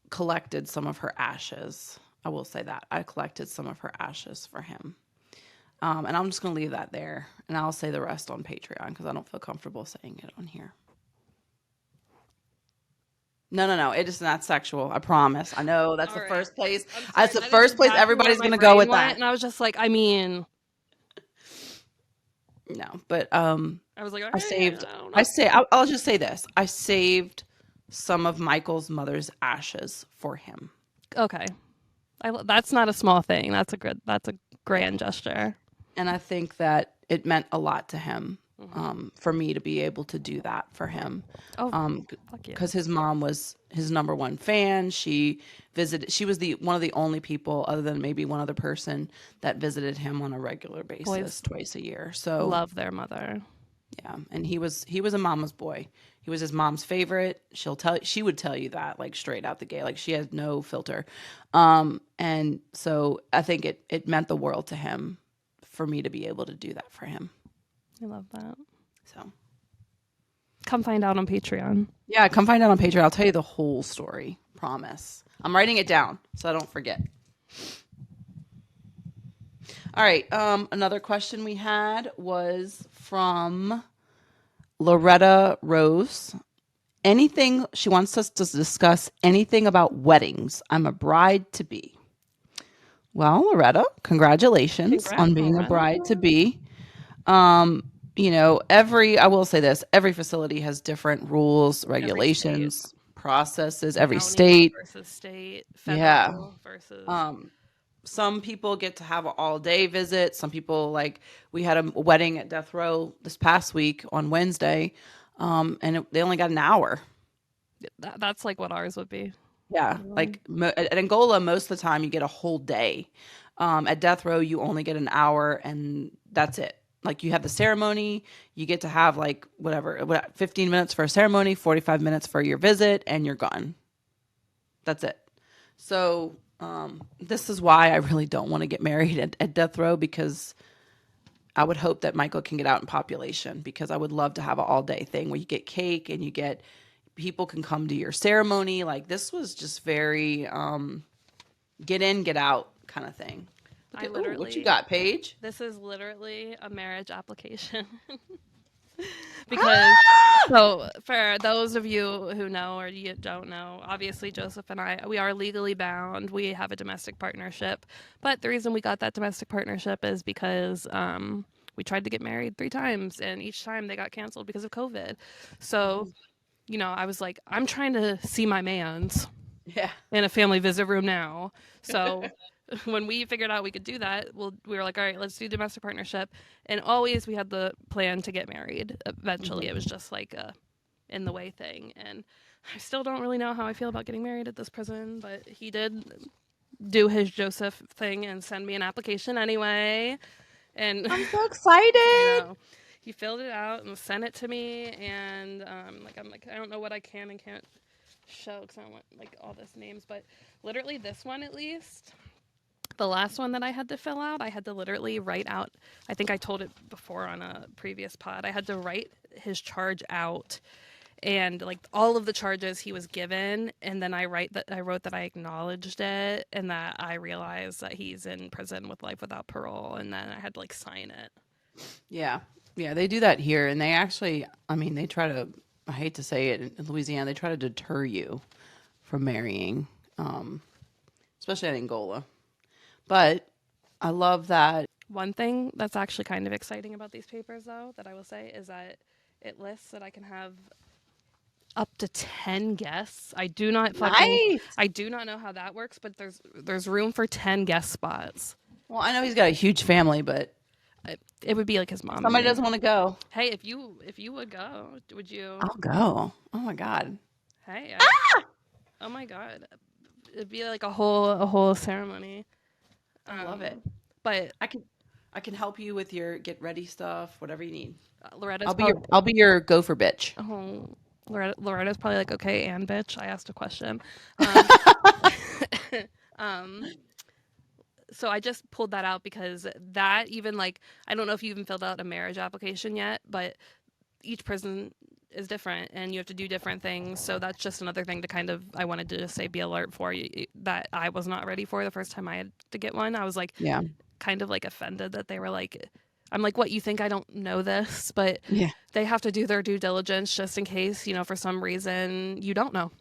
collected some of her ashes. I will say that. I collected some of her ashes for him. And I'm just going to leave that there. And I'll say the rest on Patreon because I don't feel comfortable saying it on here. No. It is not sexual. I promise. I know that's All the right. first place. I'm sorry, That's the that is first place exactly where everybody's my going to go brain with went, that. and I was just like, I mean, No, but I was like, okay, I saved. I don't know. I'll just say this. I saved some of Michael's mother's ashes for him. Okay, that's not a small thing. That's a grand gesture. And I think that it meant a lot to him for me to be able to do that for him. Oh, fuck yeah. Because his mom was his number one fan. She visited. She was one of the only people, other than maybe one other person, that visited him on a regular basis, Boys twice a year. So love their mother. yeah, and he was a mama's boy. He was his mom's favorite. She would tell you that like straight out the gate. Like she has no filter. And so I think it meant the world to him for me to be able to do that for him. I love that. So Come find out on Patreon. yeah, come find out on Patreon. I'll tell you the whole story. Promise. I'm writing it down so I don't forget. All right. Another question we had was from Loretta Rose. Anything she wants us to discuss anything about weddings. I'm a bride to be. Well, Loretta, congratulations on being a bride to be. You know, I will say this, every facility has different rules, regulations, processes, every County state versus state, federal versus. Some people get to have an all-day visit. Some people, like, we had a wedding at Death Row this past week on Wednesday, and they only got an hour. That's like what ours would be. Yeah, like at Angola, most of the time you get a whole day. At Death Row, you only get an hour, and that's it. Like you have the ceremony, you get to have like whatever, 15 minutes for a ceremony, 45 minutes for your visit, and you're gone. That's it. So This is why I really don't want to get married at death row, because I would hope that Michael can get out in population, because I would love to have an all day thing where you get cake and you get people can come to your ceremony. Like, this was just very get in, get out kind of thing. What you got, Paige? This is literally a marriage application. Because so for those of you who know or you don't know, obviously Joseph and I, we are legally bound. We have a domestic partnership, but the reason we got that domestic partnership is because we tried to get married 3 times, and each time they got canceled because of COVID. So, you know, I was like, I'm trying to see my mans in a family visit room now. So when we figured out we could do that, we were like, all right, let's do domestic partnership. And always we had the plan to get married. Eventually, it was just like a in the way thing. And I still don't really know how I feel about getting married at this prison, but he did do his Joseph thing and send me an application anyway. And I'm so excited. I know. He filled it out and sent it to me, and I'm like, I don't know what I can and can't show because I don't want like all this names, but literally this one at least. The last one that I had to fill out, I had to literally write out, I think I told it before on a previous pod, I had to write his charge out and like all of the charges he was given, and then I wrote that I acknowledged it and that I realized that he's in prison with life without parole, and then I had to like sign it. Yeah, they do that here, and they actually, I mean, they try to, I hate to say it, in Louisiana, they try to deter you from marrying, especially in Angola. But I love that. One thing that's actually kind of exciting about these papers, though, that I will say is that it lists that I can have up to 10 guests. I do not know how that works, but there's room for 10 guest spots. Well, I know he's got a huge family, but it would be like his mom. Somebody doesn't want to go. Hey, if you would go, would you? I'll go. Oh my God. Hey. Oh my God. It'd be like a whole ceremony. I love it. But I can help you with your get ready stuff, whatever you need. I'll be your gopher bitch. Oh, Loretta's probably like, okay, and bitch, I asked a question. So I just pulled that out because that even like, I don't know if you even filled out a marriage application yet, but each prison is different and you have to do different things. So that's just another thing to kind of, I wanted to just say, be alert for you that I was not ready for the first time I had to get one. I was like, kind of like offended that they were like, I'm like, what, you think I don't know this? But they have to do their due diligence just in case, you know, for some reason you don't know.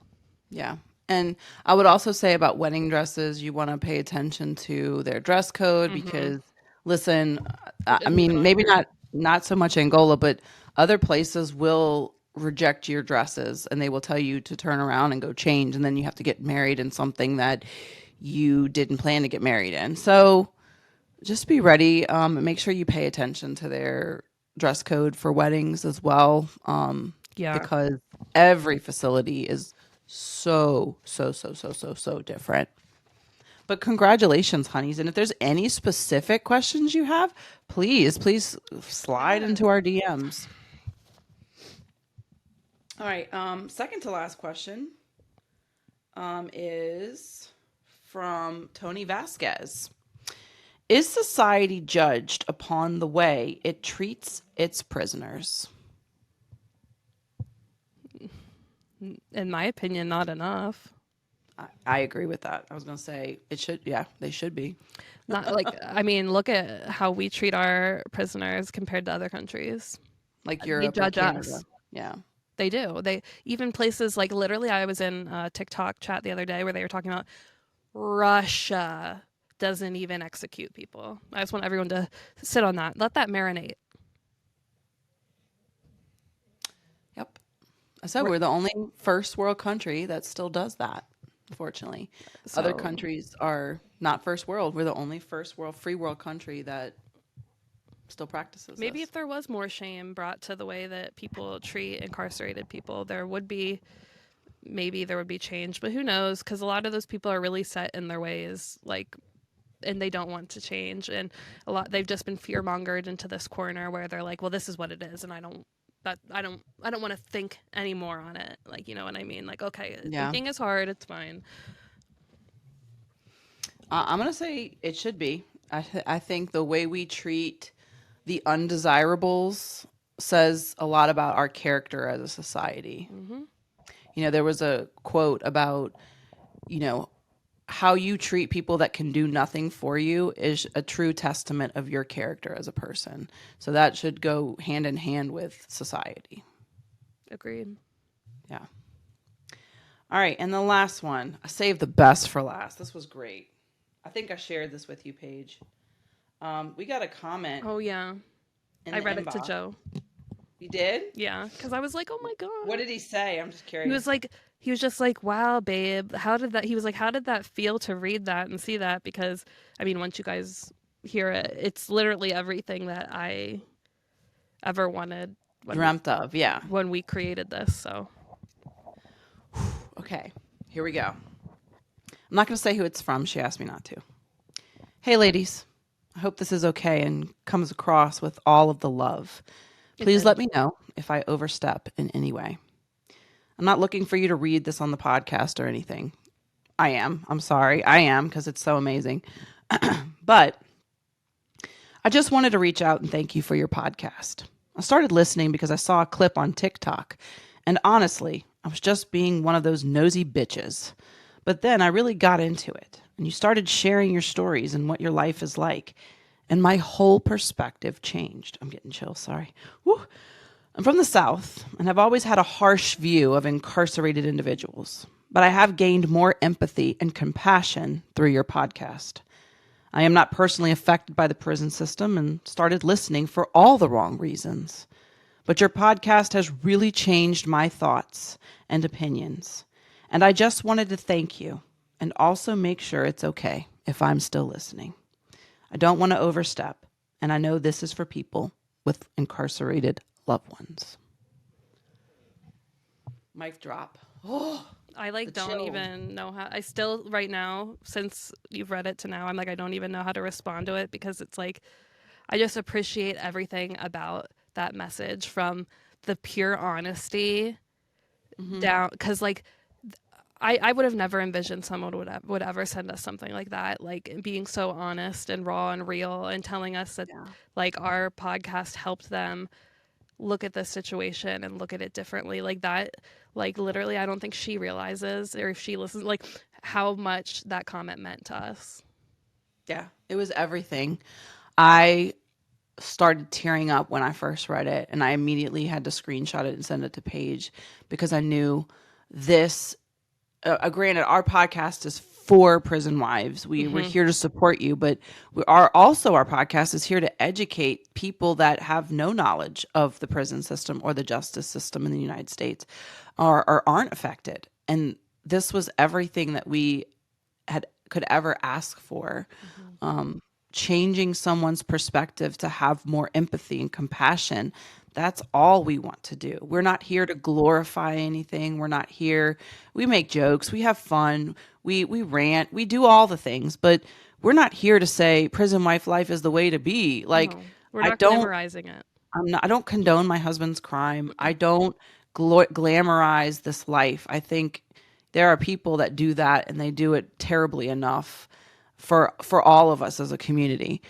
Yeah. And I would also say about wedding dresses, you want to pay attention to their dress code because, listen, I mean, maybe not so much Angola, but other places will reject your dresses and they will tell you to turn around and go change. And then you have to get married in something that you didn't plan to get married in. So just be ready. Make sure you pay attention to their dress code for weddings as well. Because every facility is so different. But congratulations, honeys. And if there's any specific questions you have, please slide into our DMs. All right. Second to last question is from Tony Vasquez. Is society judged upon the way it treats its prisoners? In my opinion, not enough. I agree with that. I was going to say it should. Yeah, they should be. Not like, I mean, look at how we treat our prisoners compared to other countries. Like Europe, they judge us. Yeah, they do. They even places like literally. I was in a TikTok chat the other day where they were talking about Russia doesn't even execute people. I just want everyone to sit on that. Let that marinate. Yep. So we're the only first world country that still does that, unfortunately. Other countries are not first world. We're the only first world, free world country that still practices Maybe this. if there was more shame brought to the way that people treat incarcerated people, maybe there would be change. But who knows? Because a lot of those people are really set in their ways, like, and they don't want to change. And they've just been fear-mongered into this corner where they're like, well, this is what it is, and I don't want to think anymore on it. Like, you know what I mean? Like, okay, thinking is hard. It's fine. I'm going to say it should be. I think the way we treat the undesirables says a lot about our character as a society. Mm-hmm. There was a quote about, you know, how you treat people that can do nothing for you is a true testament of your character as a person. So that should go hand in hand with society. Agreed. Yeah. All right. And the last one, I saved the best for last. This was great. I think I shared this with you, Paige. We got a comment. Oh, yeah. In I the read it to inbox. Joe. You did? Yeah. Because I was like, oh my God. What did he say? I'm just curious. He was just like, wow, babe, how did that feel to read that and see that? Because, I mean, once you guys hear it, it's literally everything that I ever wanted. Dreamt of, yeah. When we created this, so. Okay, here we go. I'm not going to say who it's from. She asked me not to. Hey, ladies. I hope this is okay and comes across with all of the love. Please let me know if I overstep in any way. I'm not looking for you to read this on the podcast or anything. I am. I'm sorry. I am, because it's so amazing. But I just wanted to reach out and thank you for your podcast. I started listening because I saw a clip on TikTok. And honestly, I was just being one of those nosy bitches. But then I really got into it. And you started sharing your stories and what your life is like. And my whole perspective changed. I'm getting chills, sorry. Woo. I'm from the South, and I've always had a harsh view of incarcerated individuals. But I have gained more empathy and compassion through your podcast. I am not personally affected by the prison system and started listening for all the wrong reasons. But your podcast has really changed my thoughts and opinions. And I just wanted to thank you and also make sure it's okay if I'm still listening. I don't want to overstep, and I know this is for people with incarcerated loved ones. Mic drop. Oh, I don't even know how. I still, right now, since you've read it to now, I'm like, I don't even know how to respond to it, because it's like, I just appreciate everything about that message, from the pure honesty down, because like, I would have never envisioned someone would ever send us something like that, like being so honest and raw and real and telling us that like our podcast helped them look at this situation and look at it differently, like that. Like literally, I don't think she realizes, or if she listens, like how much that comment meant to us. Yeah, it was everything. I started tearing up when I first read it, and I immediately had to screenshot it and send it to Paige, because I knew this. Granted, our podcast is for prison wives. We're here to support you, but our podcast is here to educate people that have no knowledge of the prison system or the justice system in the United States, or aren't affected. And this was everything that we could ever ask for. Changing someone's perspective to have more empathy and compassion. That's all we want to do. We're not here to glorify anything. We're not here. We make jokes. We have fun. We rant. We do all the things, but we're not here to say prison wife life is the way to be. Like, no, we're not glamorizing it. I don't condone my husband's crime. I don't glamorize this life. I think there are people that do that, and they do it terribly enough for all of us as a community.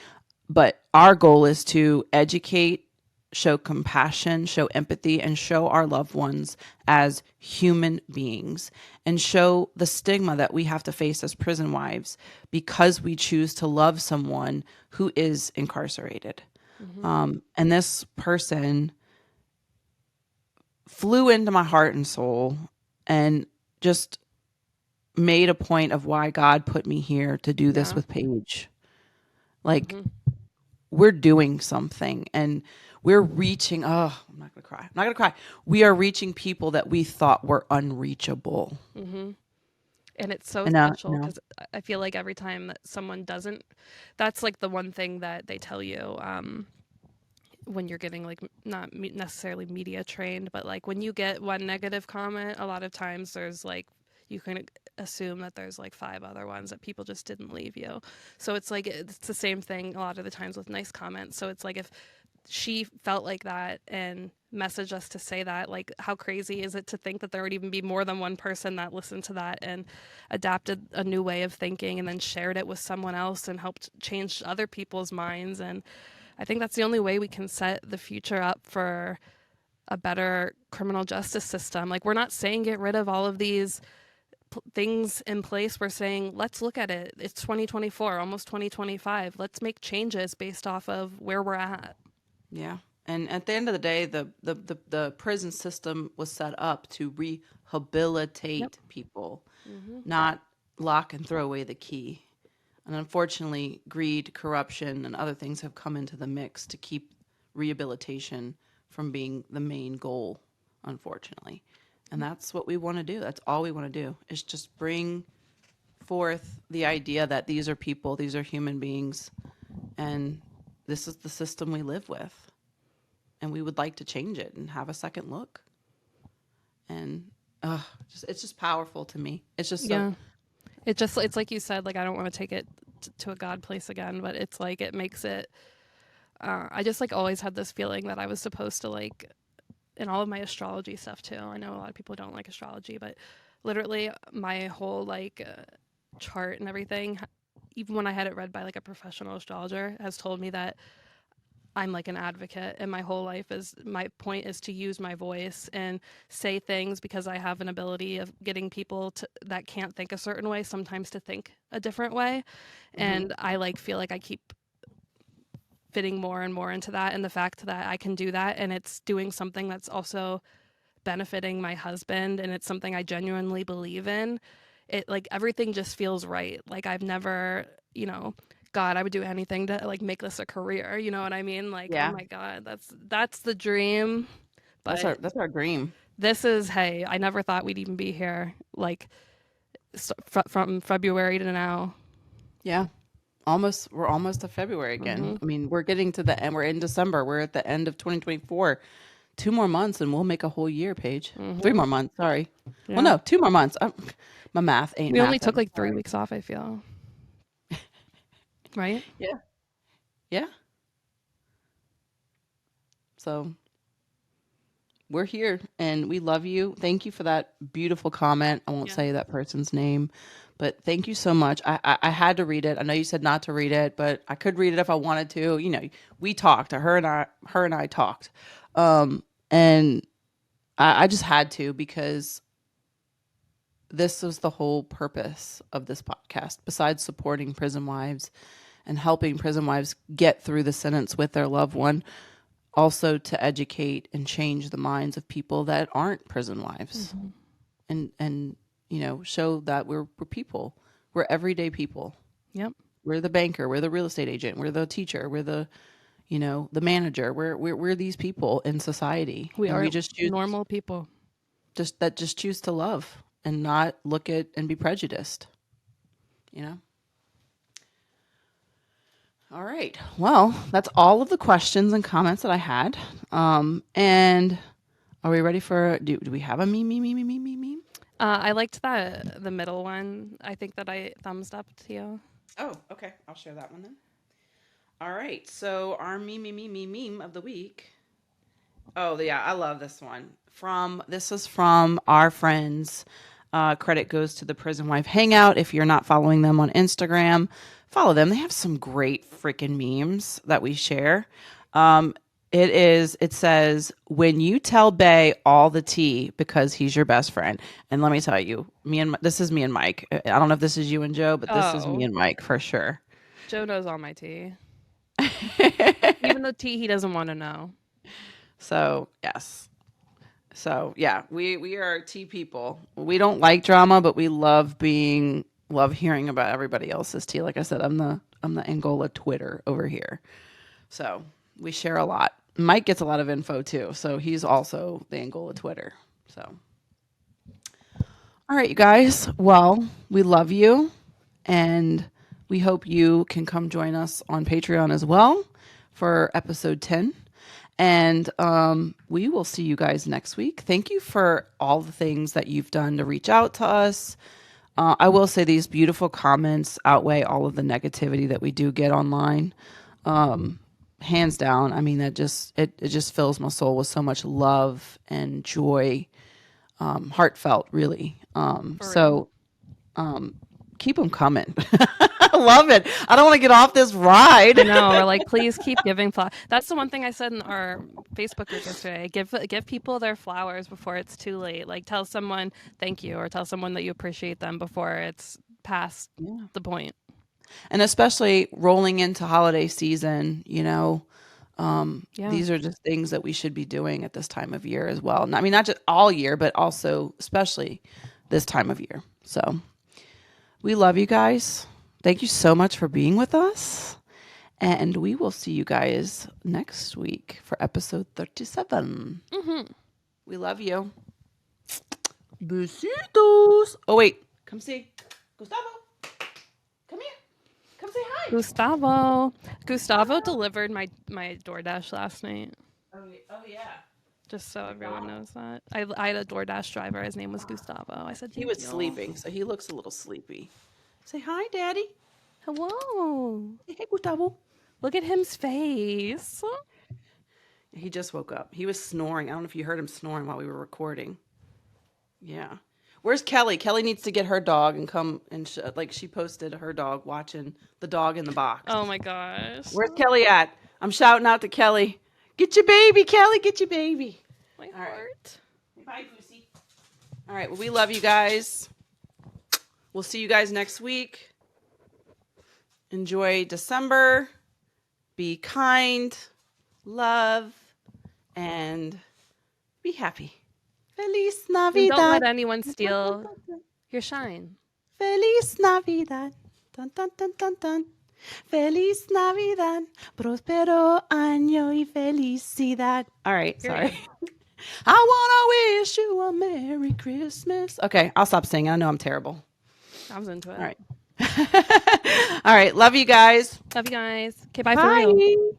But our goal is to educate, show compassion, show empathy, and show our loved ones as human beings, and show the stigma that we have to face as prison wives because we choose to love someone who is incarcerated. And this person flew into my heart and soul and just made a point of why God put me here to do this with Paige. Like, we're doing something, and we're reaching, I'm not going to cry. We are reaching people that we thought were unreachable. And it's so special, because I feel like every time that someone doesn't, that's like the one thing that they tell you when you're getting like not necessarily media trained, but like when you get one negative comment, a lot of times there's like, you can assume that there's like 5 other ones that people just didn't leave you. So it's like, it's the same thing a lot of the times with nice comments. So it's like, if she felt like that and message us to say that. Like, how crazy is it to think that there would even be more than one person that listened to that and adapted a new way of thinking and then shared it with someone else and helped change other people's minds. And I think that's the only way we can set the future up for a better criminal justice system. Like, we're not saying get rid of all of these things in place. We're saying, let's look at it. It's 2024, almost 2025. Let's make changes based off of where we're at. Yeah. And at the end of the day, the prison system was set up to rehabilitate people, not lock and throw away the key. And unfortunately, greed, corruption, and other things have come into the mix to keep rehabilitation from being the main goal, unfortunately. And that's what we want to do. That's all we want to do, is just bring forth the idea that these are people, these are human beings, and this is the system we live with. And we would like to change it and have a second look. And it's just powerful to me. It's just so. It's like you said, like, I don't want to take it to a God place again, but it's like, it makes it, I just like always had this feeling that I was supposed to, like, in all of my astrology stuff too. I know a lot of people don't like astrology, but literally my whole like chart and everything, even when I had it read by like a professional astrologer, has told me that I'm like an advocate, and my whole life is, my point is to use my voice and say things, because I have an ability of getting people that can't think a certain way sometimes to think a different way. And I like feel like I keep fitting more and more into that, and the fact that I can do that and it's doing something that's also benefiting my husband and it's something I genuinely believe in, it like everything just feels right. Like, I've never, God, I would do anything to like make this a career. You know what I mean? Like, oh my God, that's the dream. But that's our dream. This is, hey, I never thought we'd even be here. Like, from February to now. Yeah, we're almost to February again. I mean, we're getting to the end. We're in December. We're at the end of 2024. 2 more months and we'll make a whole year, Paige. 3 more months. Sorry. Yeah. Well, no, 2 more months. My math ain't. We only took like 3 weeks off, I feel. Right? Yeah. So we're here and we love you. Thank you for that beautiful comment. I won't say that person's name, but thank you so much. I had to read it. I know you said not to read it, but I could read it if I wanted to. We talked. Her and I talked. And I just had to, because this was the whole purpose of this podcast, besides supporting prison wives and helping prison wives get through the sentence with their loved one, also to educate and change the minds of people that aren't prison wives, and show that we're people. We're everyday people. Yep. We're the banker. We're the real estate agent. We're the teacher. We're the the manager. We're these people in society. We just choose, normal people. Just choose to love and not look at and be prejudiced. All right. Well, that's all of the questions and comments that I had. And are we ready for? Do we have a meme? I liked the middle one. I think that I thumbs up to you. Oh, okay. I'll share that one then. All right, so our meme of the week. Oh, yeah, I love this one. This is from our friends. Credit goes to the Prison Wife Hangout. If you're not following them on Instagram, follow them. They have some great freaking memes that we share. It says, when you tell Bay all the tea because he's your best friend. And let me tell you, this is me and Mike. I don't know if this is you and Joe, but this is me and Mike for sure. Joe knows all my tea. Even the tea he doesn't want to know. So, yes. So, yeah, we are tea people. We don't like drama, but we love hearing about everybody else's tea. Like I said, I'm the Angola Twitter over here. So, we share a lot. Mike gets a lot of info too. So, he's also the Angola Twitter. So, all right, you guys. Well, we love you, and we hope you can come join us on Patreon as well for episode 10. And we will see you guys next week. Thank you for all the things that you've done to reach out to us. I will say these beautiful comments outweigh all of the negativity that we do get online. hands down. I mean, that just it just fills my soul with so much love and joy, heartfelt, really. Keep them coming. I love it. I don't want to get off this ride. I know. We're like, please keep giving flowers. That's the one thing I said in our Facebook group yesterday. Give people their flowers before it's too late. Like, tell someone thank you, or tell someone that you appreciate them before it's past the point. And especially rolling into holiday season, you know, these are just things that we should be doing at this time of year as well. I mean, not just all year, but also especially this time of year. So we love you guys. Thank you so much for being with us. And we will see you guys next week for episode 37. We love you. Besitos. Oh, wait. Come see. Gustavo. Come here. Come say hi. Gustavo delivered my DoorDash last night. Oh, yeah. Just so everyone knows that. I had a DoorDash driver. His name was Gustavo. I said he was sleeping, so he looks a little sleepy. Say hi, Daddy. Hello. Hey, Gustavo. Look at him's face. He just woke up. He was snoring. I don't know if you heard him snoring while we were recording. Yeah. Where's Kelly? Kelly needs to get her dog and come and she posted her dog watching the dog in the box. Oh my gosh. Where's Kelly at? I'm shouting out to Kelly. Get your baby, Kelly. Get your baby. My heart. Bye, Pussy. All right. Well, we love you guys. We'll see you guys next week. Enjoy December. Be kind, love, and be happy. Feliz Navidad. And don't let anyone steal your shine. Feliz Navidad. Dun, dun, dun, dun, dun. Feliz Navidad. Prospero año y felicidad. All right, sorry. I want to wish you a Merry Christmas. Okay, I'll stop singing. I know I'm terrible. I was into it. All right. All right. Love you guys. Love you guys. Okay, bye for real.